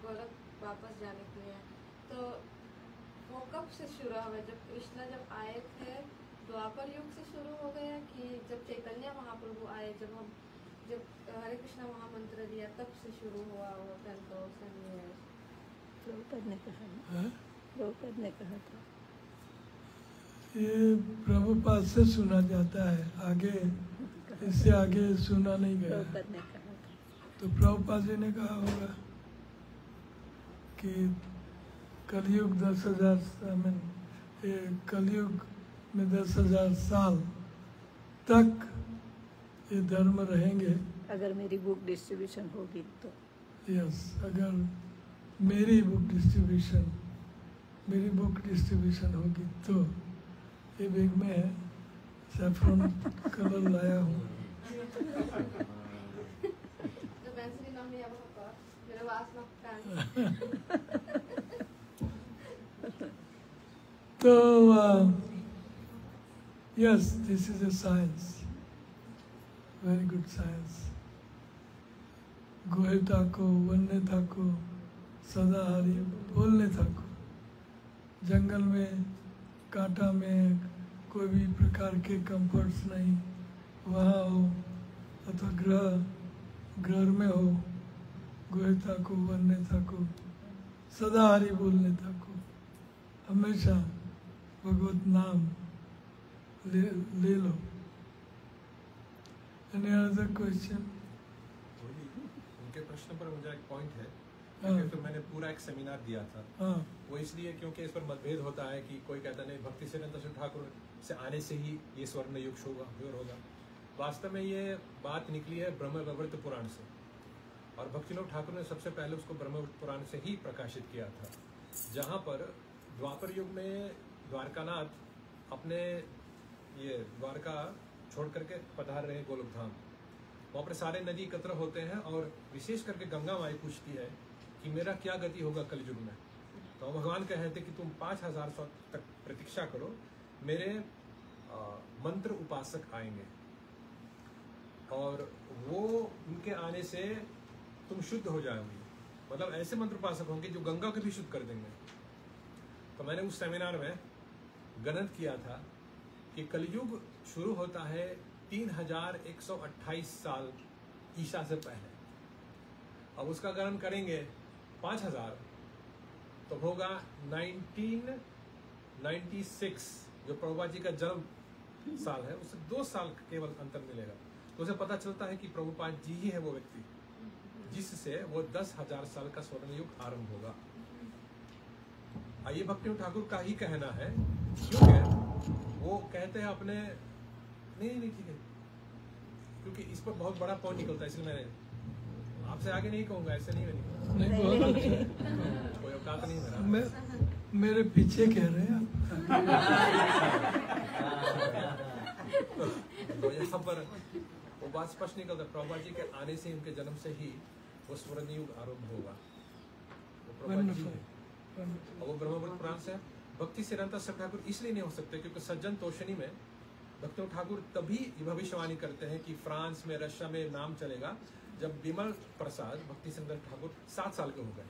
गोलक वापस जाने के लिए। तो वो कब से शुरू हुआ? जब कृष्ण जब आए थे द्वापर युग से शुरू हो गया कि जब चैतन्य महाप्रभु आए, जब हरे कृष्ण महामंत्र दिया तब से शुरू हुआ वो 10,000 ईयर्स? प्रभुपाद ने कहा ना, प्रभुपाद ने कहा था। ये प्रभुपाद से सुना जाता है, आगे इससे आगे सुना नहीं गया। प्रभुपाद ने कहा था। तो प्रभुपाद जी ने कहा होगा कि कलयुग 10,000 कलयुग में 10,000 साल तक ये धर्म रहेंगे। अगर मेरी बुक डिस्ट्रीब्यूशन होगी तो। यस, अगर मेरी बुक डिस्ट्रीब्यूशन होगी तो। ये बैग में है, सैफरन कलर लाया हूँ। तो yes, this is a science, very good science. गोहे थाको, वन्य थाको, सदाहरी बोलने थाको। जंगल में, कांटा में कोई भी प्रकार के कंफर्ट्स नहीं, वहाँ हो अथवा ग्रह में हो, गोहे थाको, वन्य थाको, सदाहरी बोलने थाको। हमेशा भगवत नाम ले लो। Any other question? उनके प्रश्न पर मुझे एक पॉइंट है, हाँ। क्योंकि तो मैंने पूरा एक सेमिनार दिया था। हाँ, वो इसलिए क्योंकि इस पर मतभेद होता है कि कोई कहता नहीं भक्ति सिद्धांत ठाकुर से आने से ही ये स्वर्ण युग होगा। वास्तव में ये बात निकली है ब्रह्मवैवर्त पुराण से, और भक्तिनोद ठाकुर ने सबसे पहले उसको ब्रह्मवैवर्त पुराण से ही प्रकाशित किया था, जहाँ पर द्वापर युग में द्वारकानाथ अपने ये द्वारका छोड़ करके पधार रहे गोलोक धाम। वहाँ पर सारे नदी एकत्र होते हैं और विशेष करके गंगा माई पूछती है कि मेरा क्या गति होगा कलयुग में। तो भगवान कहे थे कि तुम 5000 साल तक प्रतीक्षा करो, मेरे मंत्र उपासक आएंगे और वो उनके आने से तुम शुद्ध हो जाओगे। मतलब ऐसे मंत्र उपासक होंगे जो गंगा को भी शुद्ध कर देंगे। तो मैंने उस सेमिनार में गणन किया था कि कलयुग शुरू होता है 3128 साल ईसा से पहले। अब उसका गणन करेंगे 5000 तो होगा 1996, जो प्रभुपाद जी का जन्म साल है, उससे 2 साल केवल अंतर मिलेगा। तो उसे पता चलता है कि प्रभुपाद जी ही है वो व्यक्ति जिससे वो 10,000 साल का स्वर्ण युग आरंभ होगा। ये भक्तिनोद ठाकुर का ही कहना है, क्योंकि वो कहते हैं अपने नहीं ठीक है, क्योंकि इस पर बहुत बड़ा पॉइंट निकलता है, इसलिए मैंने आपसे आगे नहीं कहूंगा, ऐसे नहीं नहीं बहुत अच्छा। कोई औकात नहीं मेरा। मेरे पीछे कह रहे हैं तो यहाँ पर वो बात स्पष्ट निकलता है, प्रभुपाद जी के आने से, उनके जन्म से ही वो स्वर्ण युग आरंभ होगा। वो प्रभुपाद जी है। और वो ब्रह्मवैवर्त पुराण से भक्ति सिद्धांत ठाकुर इसलिए नहीं हो सकते क्योंकि सज्जन तोषणी में भक्तिनोद ठाकुर तभी भविष्यवाणी करते हैं कि फ्रांस में, रशिया में नाम चलेगा जब विमल प्रसाद भक्ति सिद्धांत ठाकुर 7 साल के हो गए।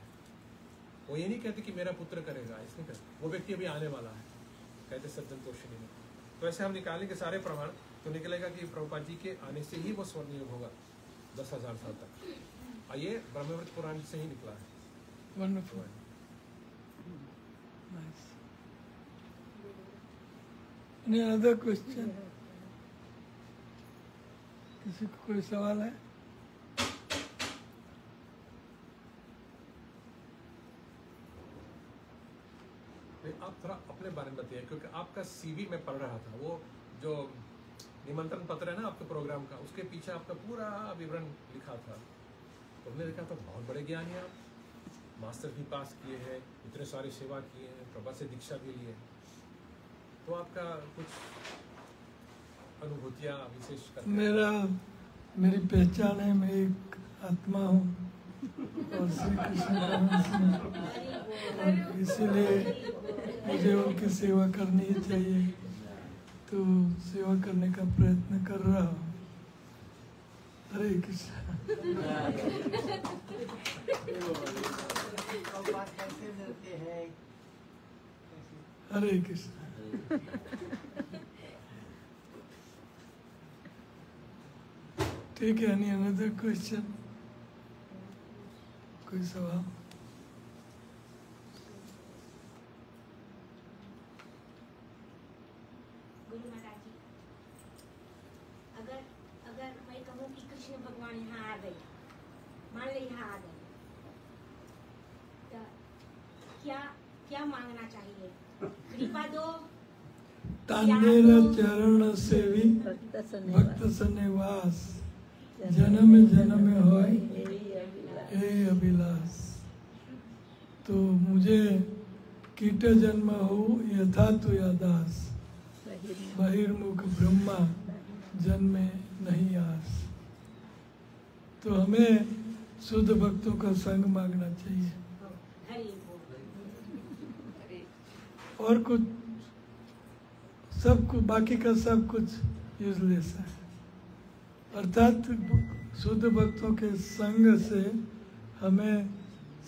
वो ये नहीं कहते कि मेरा पुत्र करेगा, इसलिए कहते वो व्यक्ति अभी आने वाला है, कहते सज्जन तोषणी में। तो ऐसे हम निकालेंगे सारे प्रमाण तो निकलेगा कि प्रभुपाद जी के आने से ही वो स्वर्ण युग होगा 10,000 साल तक। ये ब्रह्मवैवर्त पुराण से ही निकला है। Wonderful, nice. Any other question? किसी को कोई सवाल है? आप थोड़ा अपने बारे में बताइए, क्योंकि आपका सीवी में पढ़ रहा था, वो जो निमंत्रण पत्र है ना आपके प्रोग्राम का, उसके पीछे आपका पूरा विवरण लिखा था। तो हमने देखा तो बहुत बड़े ज्ञानी आप, मास्टर भी पास किए हैं, इतने सारे सेवा किए हैं, प्रभा से दीक्षा भी लिए, तो आपका कुछ अनुभूतियाँ विशेष करते हैं? मेरी पहचान है, मैं एक आत्मा हूँ और श्री कृष्ण का अंश हूँ, और इसीलिए मुझे उनकी सेवा करनी ही चाहिए, तो सेवा करने का प्रयत्न कर रहा हूँ। हरे कृष्ण। हरे कृष्ण। ठीक है, एनी अनदर क्वेश्चन? कोई सवाल? गुरु महाराज जी, अगर मैं कहूँ कि कृष्ण भगवान यहाँ आ गए, मान ले यहाँ आ गए, तो क्या मांगना चाहिए? कृपा दो, तांडेर चरण सेवी भक्त सन्निवास, जन्म जन्म होय हे अभिलाष। तो मुझे कीट जन्म हो यथा तु दास, बहिर्मुख ब्रह्मा जन्मे नहीं आस। तो हमें शुद्ध भक्तों का संग मांगना चाहिए। हरि बोल। और कुछ सब कुछ बाकी का सब कुछ यूजलेस है। अर्थात शुद्ध भक्तों के संग से हमें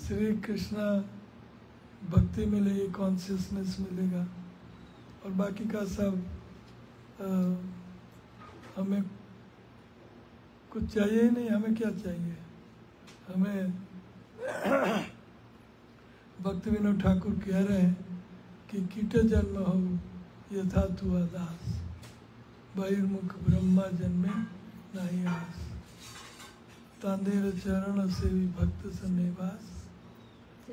श्री कृष्णा भक्ति मिलेगी, कॉन्शियसनेस मिलेगा, और बाकी का सब हमें कुछ चाहिए ही नहीं। हमें क्या चाहिए? हमें भक्ति विनोद ठाकुर कह रहे हैं कि कीट जन्म हो यथा तु दास, बहिर्मुख ब्रह्मा जन्मे नाही आस, तांदेर चरण सेवी भक्त सन्निवास,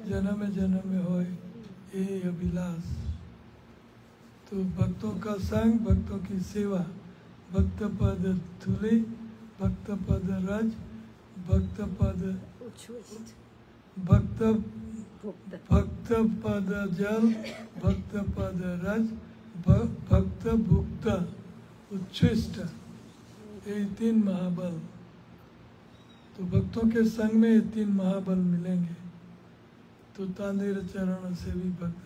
जन्म जन्म में होए यही अभिलाष। तो भक्तों का संग, भक्तों की सेवा, भक्त पद धुली, भक्त पद रज, भक्त पद भक्त भक्त पद जल, भक्त पद रज, भक्त भुक्त उच्छिष्ट, ये 3 महाबल। तो भक्तों के संग में ये 3 महाबल मिलेंगे। तो तांदेर चरण से भी भक्त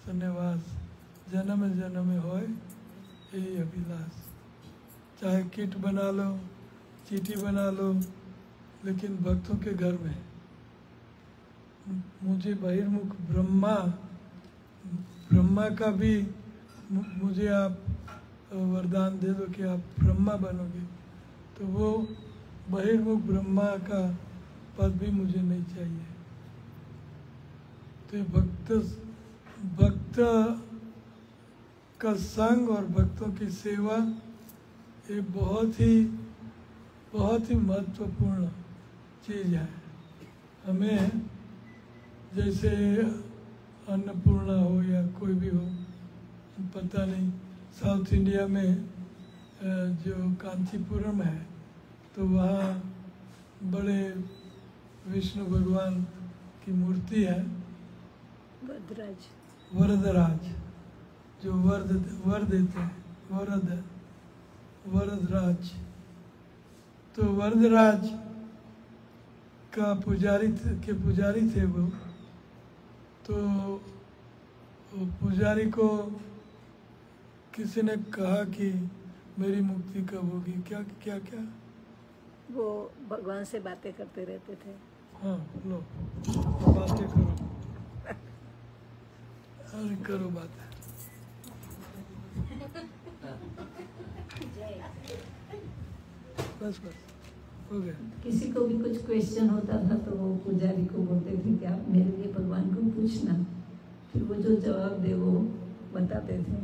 सन्निवास, जन्म जन्म में होए यही अभिलाष। चाहे किट बना लो, चीटी बना लो, लेकिन भक्तों के घर में मुझे बहिर्मुख ब्रह्मा का भी मुझे आप वरदान दे दो कि आप ब्रह्मा बनोगे, तो वो बहिर्मुख ब्रह्मा का पद भी मुझे नहीं चाहिए। तो भक्त का संग और भक्तों की सेवा ये बहुत ही महत्वपूर्ण चीज़ है। हमें जैसे अन्नपूर्णा हो या कोई भी हो, पता नहीं, साउथ इंडिया में जो कांचीपुरम है, तो वहाँ बड़े विष्णु भगवान की मूर्ति है, वरदराज, जो वर देते हैं, वरदराज। तो वरदराज का पुजारी थे वो। तो पुजारी को किसी ने कहा कि मेरी मुक्ति कब होगी, क्या क्या क्या? वो भगवान से बातें करते रहते थे। हाँ, लो बातें करो, अरे करो बातें। बस हो गया। किसी को भी कुछ क्वेश्चन होता था तो वो पुजारी को बोलते थे कि आप मेरे लिए भगवान को पूछना, फिर वो जो जवाब दे वो बताते थे।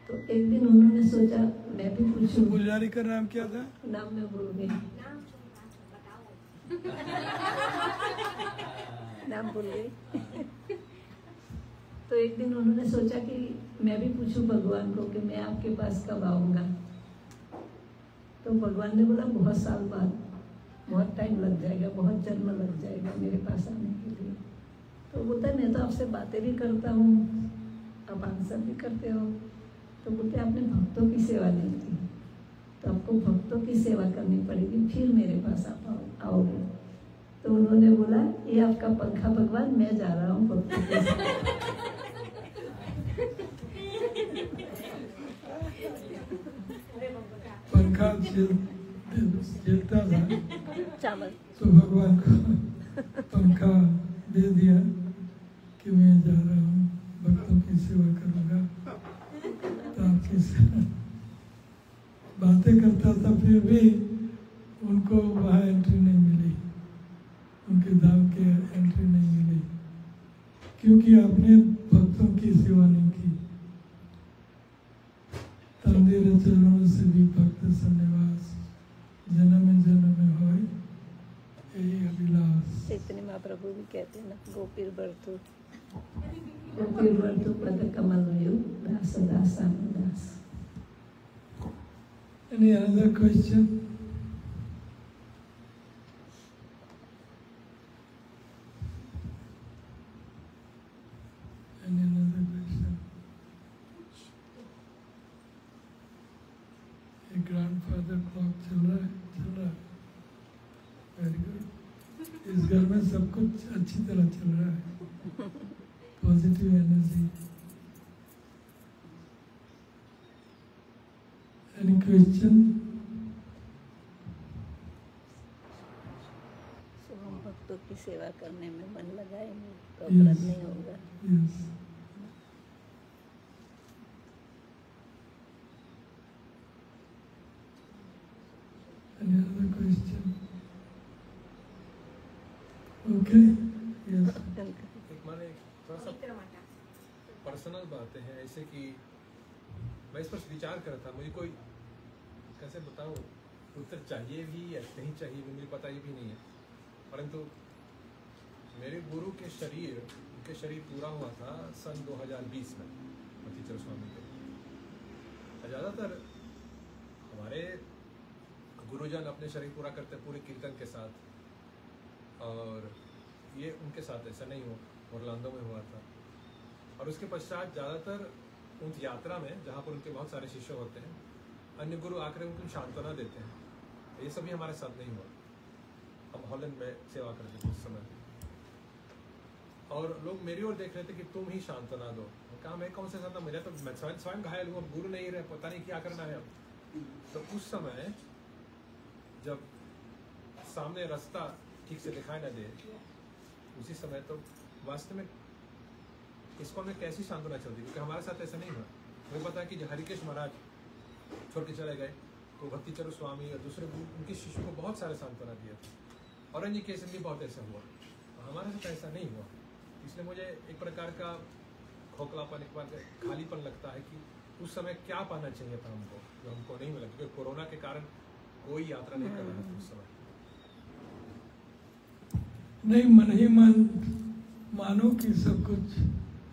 तो एक दिन उन्होंने सोचा मैं भी पूछूं। पुजारी का नाम क्या था? नाम मैं भूल गई, नाम भूल गई। तो एक दिन उन्होंने सोचा कि मैं भी पूछूं भगवान को कि मैं आपके पास कब आऊँगा। तो भगवान ने बोला बहुत साल बाद, बहुत टाइम लग जाएगा, बहुत जन्म लग जाएगा मेरे पास आने के लिए। तो बोलता मैं तो आपसे बातें भी करता हूँ, आप आंसर भी करते हो। तो बोलते आपने भक्तों की सेवा नहीं की, तो आपको भक्तों की सेवा करनी पड़ेगी, फिर मेरे पास आप आओगे। तो उन्होंने बोला ये आपका पंखा भगवान, मैं जा रहा हूँ भक्तों के साथ। पंखा झेलता था चावल, तो भगवान को पंखा दे दिया कि मैं जा रहा हूँ, भक्तों की सेवा करूँगा। तो आपकी बातें करता था, फिर भी उनको वहाँ एंट्री नहीं मिली, उनके धाम के एंट्री नहीं मिली, क्योंकि आपने भक्तों की सेवा नहीं की। तांदेर चरणों से भी भक्त सन्निवास, जन्म जन्म में होए यही अभिलाष। चैतन्य महाप्रभु भी कहते हैं ना, गोपीर बर्तु पद कमल दास दास। Any other question? Any another question? ये ग्रैंडफादर क्लॉक चल रहा है। इस घर में सब कुछ अच्छी तरह चल रहा है, पॉजिटिव एनर्जी। Any question? तो हम भक्तों की सेवा करने में मन लगाएंगे तो अपराध नहीं होगा। Yes. Any other question? Okay. Yes. एक माने थोड़ा सा परिक्रमा पर्सनल बातें हैं, ऐसे कि मैं इस पर विचार कर रहा था, मुझे कोई कैसे बताऊं उत्तर चाहिए भी या नहीं चाहिए भी मुझे पता ही भी नहीं है, परंतु मेरे गुरु के शरीर, उनके शरीर पूरा हुआ था सन 2020 में मतीचर स्वामी के। ज़्यादातर हमारे गुरुजन अपने शरीर पूरा करते पूरे कीर्तन के साथ, और ये उनके साथ ऐसा नहीं हो, ओरलांडो में हुआ था। और उसके पश्चात ज़्यादातर उस यात्रा में जहाँ पर उनके बहुत सारे शिष्य होते हैं, अन्य गुरु आकर उनको सांत्वना देते हैं। ये सभी हमारे साथ नहीं हुआ। हम हॉलैंड में सेवा करते थे उस समय, और लोग मेरी ओर देख रहे थे कि तुम ही सांत्वना दो। मैं कहा मैं कौन से सांत्वना, मेरा तो मैं स्वयं घायल हूँ, गुरु नहीं रहे, पता नहीं क्या करना है अब। तो उस समय जब सामने रास्ता ठीक से दिखाई न दे, उसी समय तो वास्तव में इसको में कैसी सांत्वना चलती, क्योंकि हमारे साथ ऐसा नहीं हुआ। मुझे पता है कि जो हरिकेश महाराज छोड़ के चले गए, तो भक्तिचरण स्वामी और दूसरे उनके शिष्यों को बहुत सारे सांत्वना दिए थे, और अन्य केस भी बहुत ऐसा हुआ। हमारे साथ ऐसा नहीं हुआ, इसलिए मुझे एक प्रकार का खोखलापन, एक बार खालीपन लगता है कि उस समय क्या पाना चाहिए था हमको, जो हमको नहीं मिला, क्योंकि कोरोना के कारण कोई यात्रा नहीं कर रहा था उस समय। नहीं, मन ही मन मानो कि सब कुछ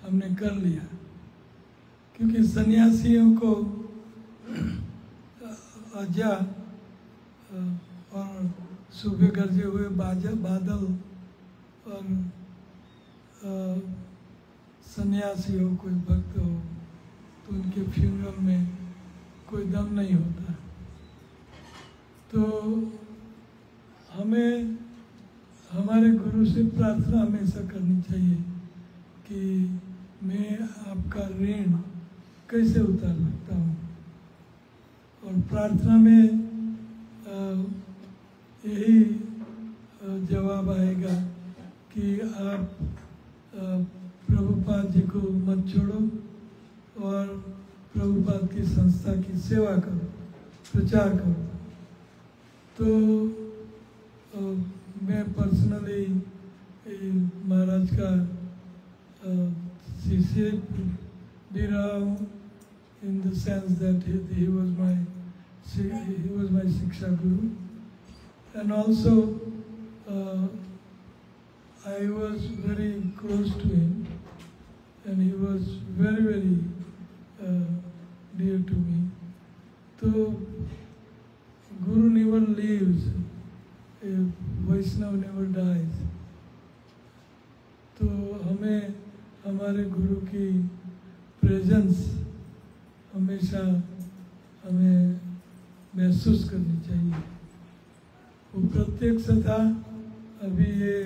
हमने कर लिया, क्योंकि सन्यासियों को आजा और सुबह गरजे हुए बादल और सन्यासी हो, कोई भक्त हो, तो उनके फ्यूनरल में कोई दम नहीं होता। तो हमें हमारे गुरु से प्रार्थना हमेशा करनी चाहिए कि मैं आपका ऋण कैसे उतार सकता हूँ, और प्रार्थना में यही जवाब आएगा कि आप प्रभुपाद जी को मत छोड़ो और प्रभुपाद की संस्था की सेवा करो, प्रचार करो। तो मैं पर्सनली महाराज का शिष्य भी रहा हूँ, in the sense that he was my शिक्षा guru, and also I was very close to him, and he was very, very dear to me. So Guru never leaves, Vaishnava never dies. तो हमें हमारे गुरु की presence हमेशा हमें महसूस करनी चाहिए। वो प्रत्यक्ष था। अभी ये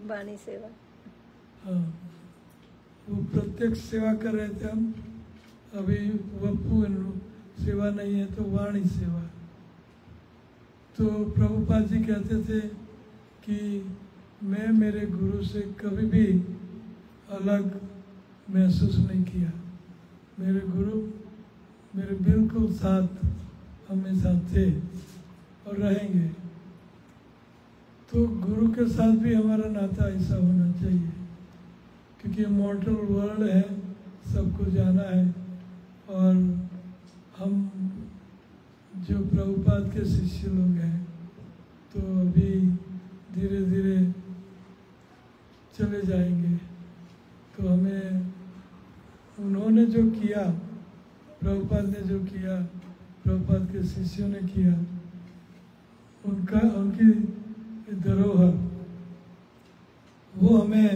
वाणी सेवा, हाँ, वो प्रत्यक्ष सेवा कर रहे थे हम। अभी वपू सेवा नहीं है तो वाणी सेवा। तो प्रभुपाद जी कहते थे कि मैं मेरे गुरु से कभी भी अलग महसूस नहीं किया। मेरे गुरु मेरे बिल्कुल साथ हमेशा थे और रहेंगे। तो गुरु के साथ भी हमारा नाता ऐसा होना चाहिए, क्योंकि मॉर्टल वर्ल्ड है, सबको जाना है। और हम जो प्रभुपाद के शिष्य लोग हैं, तो अभी धीरे धीरे चले जाएंगे। तो हमें उन्होंने जो किया, प्रभुपाद ने जो किया, प्रभुपाद के शिष्यों ने किया, उनकी धरोहर वो हमें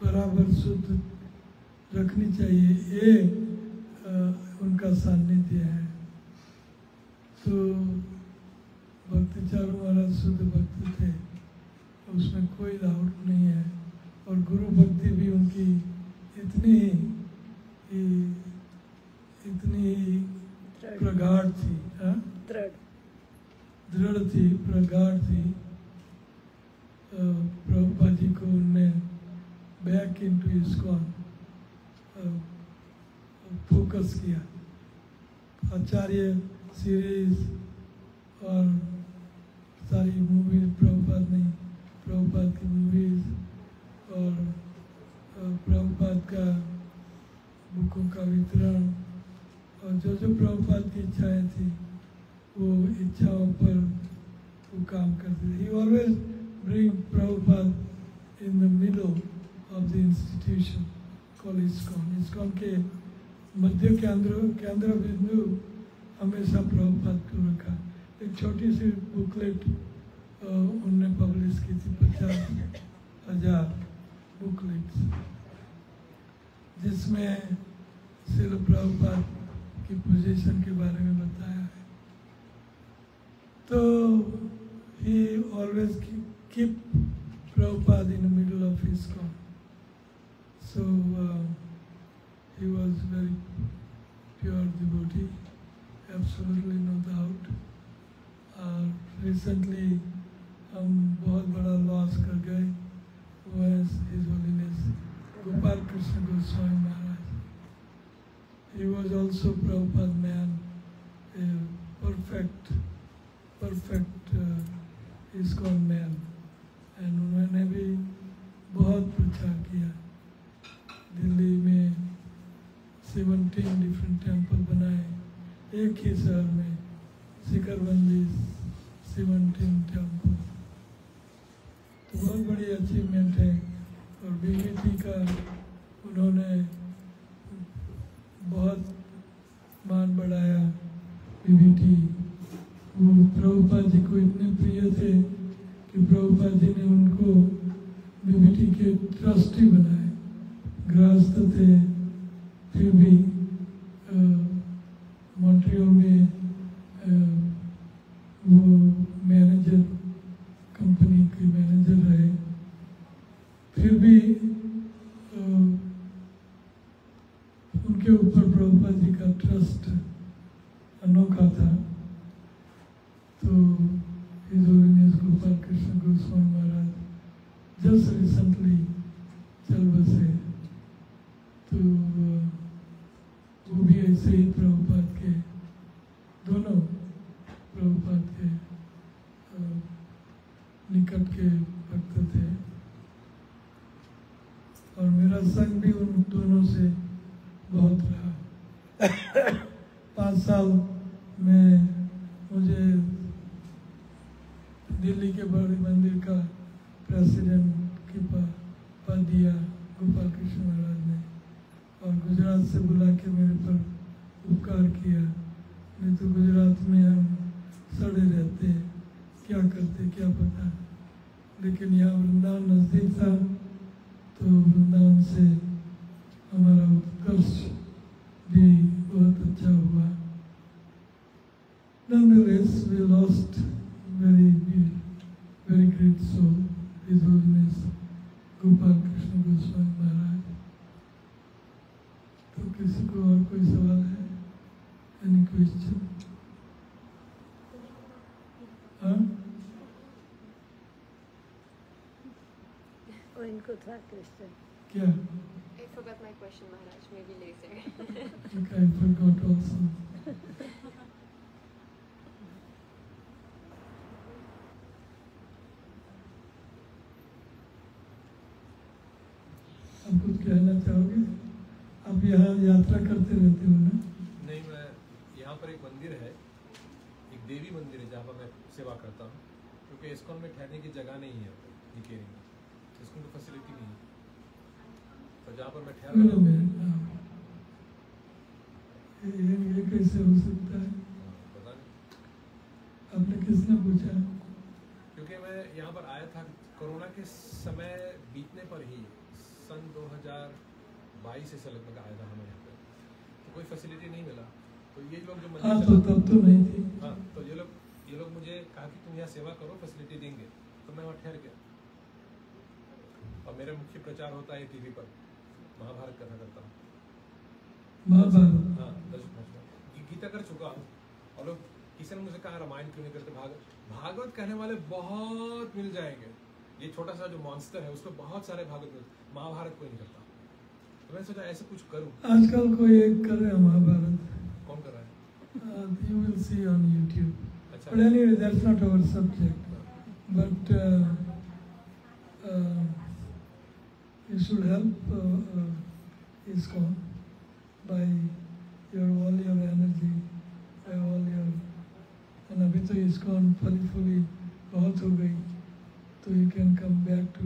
बराबर शुद्ध रखनी चाहिए। ये उनका सानिध्य है। तो चारू महाराज शुद्ध भक्त थे, उसमें कोई डाउट नहीं है। और गुरु भक्ति भी उनकी इतनी ही प्रगाढ़ थी, दृढ़ थी, प्रगाढ़ थी। प्रभुपाद जी को उनने बैक इनटू इस्कॉन फोकस किया। आचार्य सीरीज और सारी मूवीज प्रभुपाद की मूवीज और प्रभुपाद का बुकों का वितरण और जो प्रभुपाद की इच्छाएं थी वो इच्छाओं पर वो काम करते थे। He always bring Prabhupada in the middle of the institution called ISKCON. ISKCON के मध्य केंद्र बिंदु हमेशा प्रभुपाद को रखा। एक छोटी सी बुकलेट उनने पब्लिश की थी, 50,000 बुकलेट्स, जिसमें श्रील प्रभुपाद की पोजीशन के बारे में बताया है। तो he always keep Prabhupada in the middle of ISKCON. So he was very pure devotee, absolutely no doubt. Recently हम बहुत बड़ा लॉस कर गए, वो है His Holiness Gopal Krishna Goswami Maharaj. He was also Prabhupada man, a perfect ISKCON man, and उन्होंने भी बहुत प्रचार किया। दिल्ली में 17 डिफरेंट टेम्पल बनाए, एक ही शहर में शिखरबंदी 17 टेम्पल, तो बहुत बड़ी अचीवमेंट है। और बीबीटी का उन्होंने बहुत मान बढ़ाया। बीबीटी वो प्रभुपाद जी को इतने प्रिय थे कि प्रभुपाद जी ने उनको बीबीटी के ट्रस्टी बनाए। गृहस्थ थे, फिर भी मॉन्ट्रियल में वो मैनेजर, कंपनी के मैनेजर रहे। फिर भी उनके ऊपर प्रभुपाद जी का ट्रस्ट अनोखा था। तो His Holiness Gopal Krishna Goswami Maharaj just recently चल बसे, तो वो भी ऐसे ही प्रभुपाद के, दोनों प्रभुपाद के निकट के भक्त थे। और मेरा संग भी उन दोनों से बहुत रहा। 5 साल में मुझे दिल्ली के बड़े मंदिर का प्रेसिडेंट की पद दिया गोपाल कृष्ण महाराज ने, और गुजरात से बुला के मेरे पर उपकार किया। नहीं तो गुजरात में हम सड़े रहते, क्या करते क्या पता। लेकिन यहाँ वृंदावन नज़दीक था, तो वृंदावन से हमारा उत्कर्ष भी बहुत अच्छा हुआ। Nonetheless, we lost very great soul, His Holiness Gopal Krishna Goswami Maharaj. तो किसी को और कोई सवाल है? Any question? हाँ? और इनको था क्वेश्चन क्या? I forgot my question, Maharaj. Maybe later. Okay, I forgot also. आप कुछ कहना चाहोगे? आप यहाँ यात्रा करते रहते हो ना? नहीं, मैं यहाँ पर एक मंदिर है, एक देवी मंदिर है जहाँ पर मैं सेवा करता हूँ, क्योंकि इस्कॉन में ठहरने की जगह नहीं है निकेरी में, इस्कॉन की फैसिलिटी नहीं है, तो जहाँ पर मैं ठहर रहा हूँ। ये कैसे हो सकता है? पता नहीं, आपने किसने पूछा? क्योंकि मैं यहाँ पर आया था कोरोना के समय बीतने पर ही, सन 2022 से लगभग आया था हमें यहाँ पे, तो कोई फैसिलिटी नहीं मिला। तो ये लोग जो हाँ, तो तब तो नहीं थी। हाँ, तो ये लोग ये लोग मुझे कहा कि तुम यहाँ सेवा करो, फैसिलिटी देंगे, तो मैं वहाँ ठहर गया। और मेरा मुख्य प्रचार होता है टीवी पर, महाभारत कथा करता हूँ। महाभारत, हाँ, गीता कर चुका हूँ। और लोग किसी ने मुझे कहा रामायण क्यों नहीं करते, भागवत कहने वाले बहुत मिल जाएंगे। ये छोटा सा जो मॉन्स्टर है उसको बहुत सारे भागवत, महाभारत कोई नहीं करता। तो मैंने सोचा ऐसे कुछ करूँ। आजकल कोई एक कर रहे हैं महाभारत, कौन कर रहा है? you will see on YouTube. अच्छा, But anyway, that's not our subject. But you should help ISKCON by all your energy, by all your. And अभी तो ISKCON फली बहुत हो गई, तो you can come back to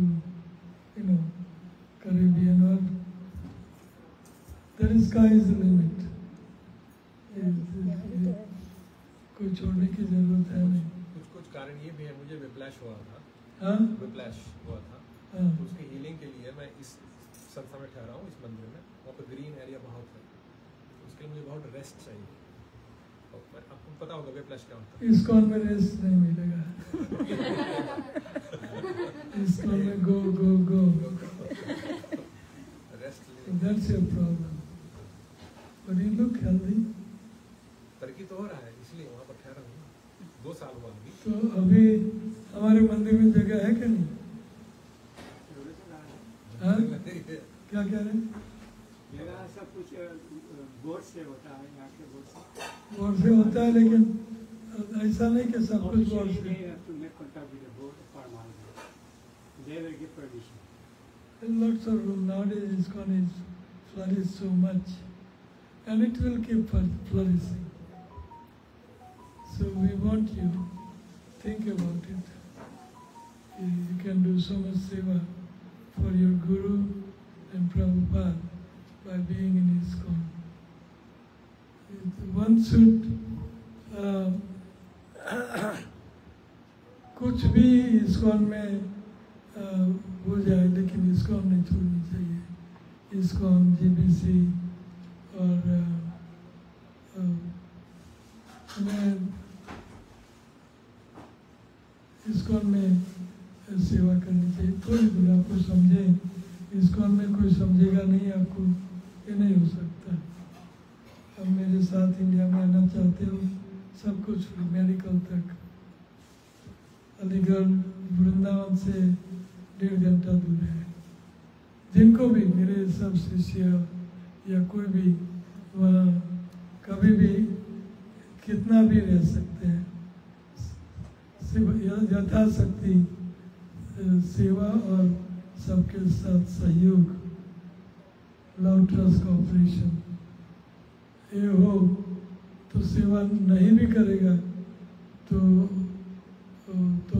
Caribbean or there is sky is the limit. कोई छोड़ने की जरूरत है नहीं। कुछ कारण ये भी है, मुझे विप्लैश हुआ था। हाँ, विप्लैश हुआ था। हाँ। तो उसकी हीलिंग के लिए मैं इस संस्था में ठहरा हूँ, इस मंदिर में। वहाँ पर ग्रीन एरिया बहुत है, उसके लिए मुझे बहुत रेस्ट चाहिए। और आपको पता होगा विप्लैश क्या होता है। ISKCON में रेस्ट नहीं मिलेगा। ISKCOन में go rest that's your problem. But you look healthy. तरक्की तो हो रहा है, इसलिए वहाँ पर ठहरा हूँ। 2 साल हुआ अभी। तो अभी हमारे मंदिर में जगह है कि नहीं? हाँ? क्या कह रहे हैं? मेरा सब कुछ बोर्ड से होता है, यहाँ के बोर्ड से। बोर्ड से होता है, लेकिन ऐसा नहीं कि सब कुछ बोर्ड से। They will give permission. Lots of room nowadays. ISKCON is flourished so much, and it will keep flourishing. So we want you think about it. You can do so much seva for your Guru and Prabhupada by being in ISKCON. One should कुछ भी ISKCON में हो जाए, लेकिन ISKCON नहीं छोड़नी चाहिए। ISKCOन, GBC और मैं ISKCOन में सेवा करनी चाहिए। कोई भी आपको समझे, ISKCOन में कोई समझेगा नहीं आपको, ये नहीं हो सकता। अब मेरे साथ इंडिया में आना चाहते हो, सब कुछ मेडिकल तक। अलीगढ़ वृंदावन से 1.5 घंटा दूर है। जिनको भी मेरे सब शिष्य या कोई भी वहाँ कभी भी कितना भी रह सकते हैं। यथाशक्ति सेवा और सबके साथ सहयोग, लव ट्रस्ट कॉपरेशन ये हो तो सेवा नहीं भी करेगा तो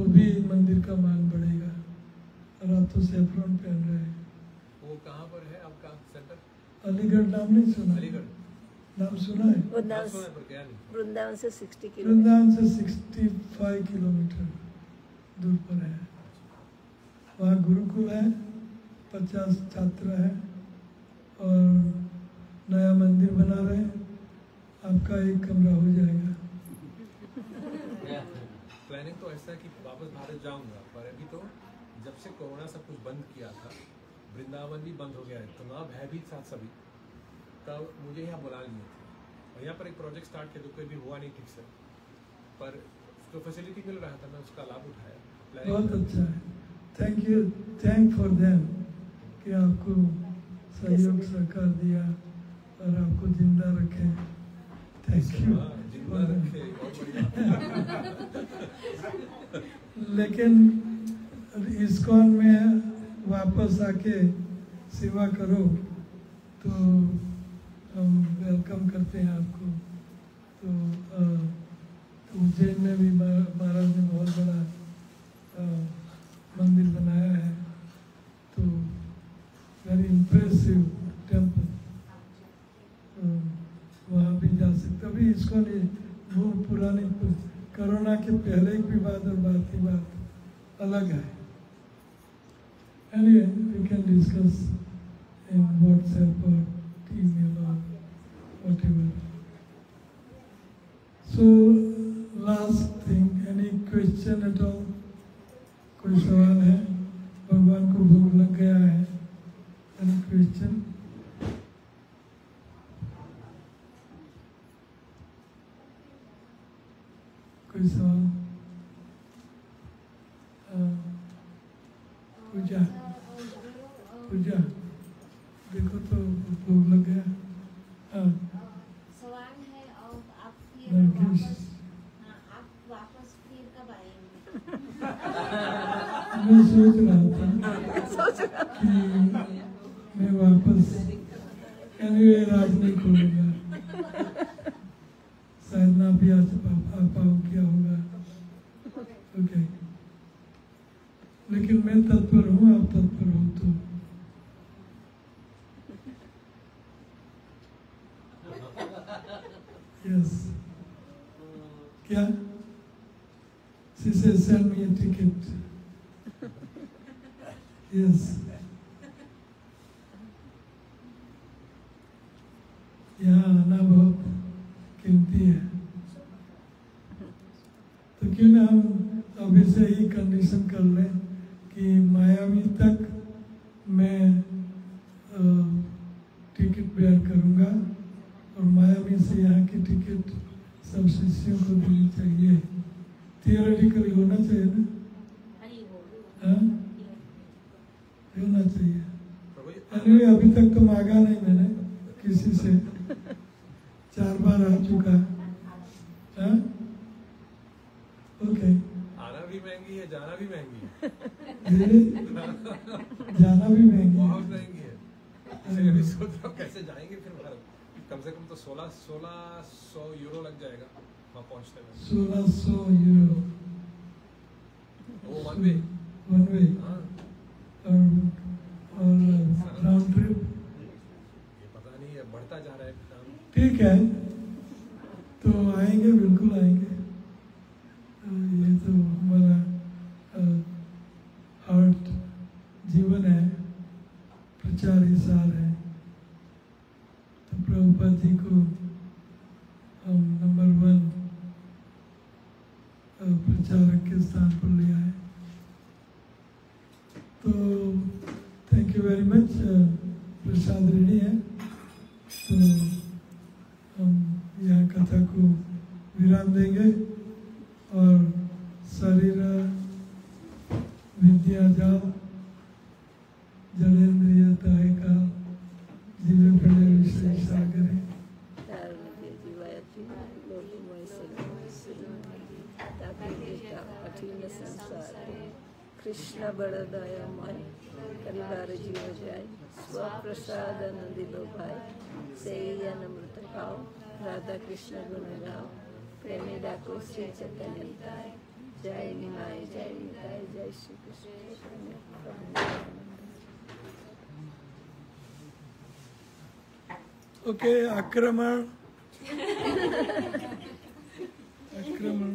भी मंदिर का मान बढ़ेगा। और आप तो सेफ्रॉन पहन रहे हैं। वो कहाँ पर है आपका सेंटर? अलीगढ़ नाम नहीं सुना? अलीगढ़ नाम सुना है? वृंदावन से 60 किलोमीटर। वृंदावन से 65 किलोमीटर दूर पर है। वहाँ गुरुकुल है, 50 छात्र हैं और नया मंदिर बना रहे हैं। आपका एक कमरा हो जाएगा। प्लानिंग तो ऐसा है कि वापस भारत जाऊंगा, पर अभी तो जब से कोरोना सब कुछ बंद किया था, वृंदावन भी बंद हो गया है, इतना भयभीत था सभी, तब मुझे यहाँ बुला लिए थे। और यहाँ पर एक प्रोजेक्ट स्टार्ट किया जो कोई भी हुआ नहीं ठीक से, पर उसको फैसिलिटी मिल रहा था, मैं उसका लाभ उठाया। बहुत अच्छा है। Thank you, thank for them कि आपको सहयोग सहकार दिया और आपको जिंदा रखे। Thank you. जिंदा रखे, बहुत बढ़िया। लेकिन ISKCOन में वापस आके सेवा करो तो हम वेलकम करते हैं आपको। तो उज्जैन में भी महाराज ने बहुत बड़ा मंदिर बनाया है, तो वेरी इम्प्रेसिव टेम्पल, वहाँ भी जा सकते। अभी ISKCOन वो पुरानी कोरोना के पहले की बात और बाद की बात अलग है। Anyway, we can discuss in WhatsApp or email or whatever. So last thing, any question at all? कोई सवाल है? भगवान को भोग लग गया है? Any question? कोई सवाल? पूजा पूजा देखो तो भोग लग गया। हाँ सवाल है और आप फिर नरगिस। आप वापस फिर कब आएंगे? मैं सोच रहा था कि मैं वापस एनीवे रात नहीं खोलूंगा, शायद ना भी आ पाऊँ, क्या होगा। ओके, लेकिन मैं तत्पर हूँ, आप तत्पर हो तो। यस क्या? She says, send me a ticket. Yes. यहाँ आना बहुत कीमती है, तो क्यों ना हम अभी से ही कंडीशन कर लें कि मायावी तक मैं टिकट बेयर करूँगा और मायावी से यहाँ की टिकट सब शिष्यों को देनी चाहिए। थियोरेटिकली होना चाहिए ना? हाँ होना चाहिए। anyway, अभी तक तो मांगा नहीं मैंने किसी से, 4 बार आ चुका। हाँ ओके। आना भी महंगी है, जाना भी महंगी है। जाना भी महंगी है, बहुत महंगी है। इसलिए अभी सोच रहा हूँ कैसे जाएंगे फिर भारत। कम से कम तो 1600 यूरो लग जाएगा वहाँ पहुँचने में। 1600 यूरो वो वन वे। वन वे हाँ और राउंड ट्रिप। ये पता नहीं है, बढ़ता जा रहा है काम। ठीक है, तो आएंगे, बिल्कुल आएंगे। ये तो हमारा हार्ट जीवन है, प्रचार ही सार है। तो प्रभुपाद जी को हम नंबर 1 प्रचारक के स्थान पर ले आए। तो thank you very much. Prasad ready है, तो हम यहाँ कथा को विराम देंगे और शरीर विद्या जाल जड़ेंद्रिय ताय का जीवे पड़े विषय सागरे कृष्ण बड़दयामय परिवार जीव जाय स्वप्रसाद नंदिलो भाई से नमृत खाओ राधा कृष्ण गुण गाओ प्रेमी डाको श्री चैतन्य जय निमाय जय निताय जय श्री कृष्ण। ओके, आक्रमण आक्रमण।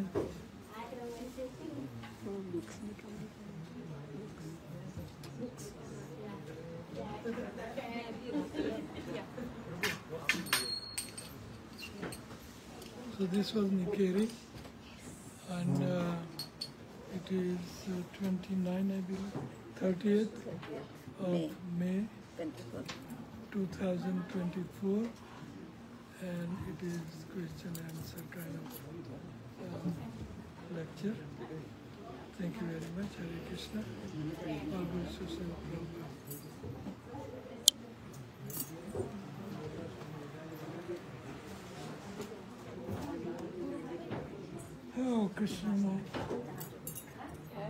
So this was Nikeri, and it is 29, I believe, 30th of May 2024, and it is question and answer kind of lecture. Thank you very much. Hare Krishna. All good Susan Prabhupada. Oh, Krishna.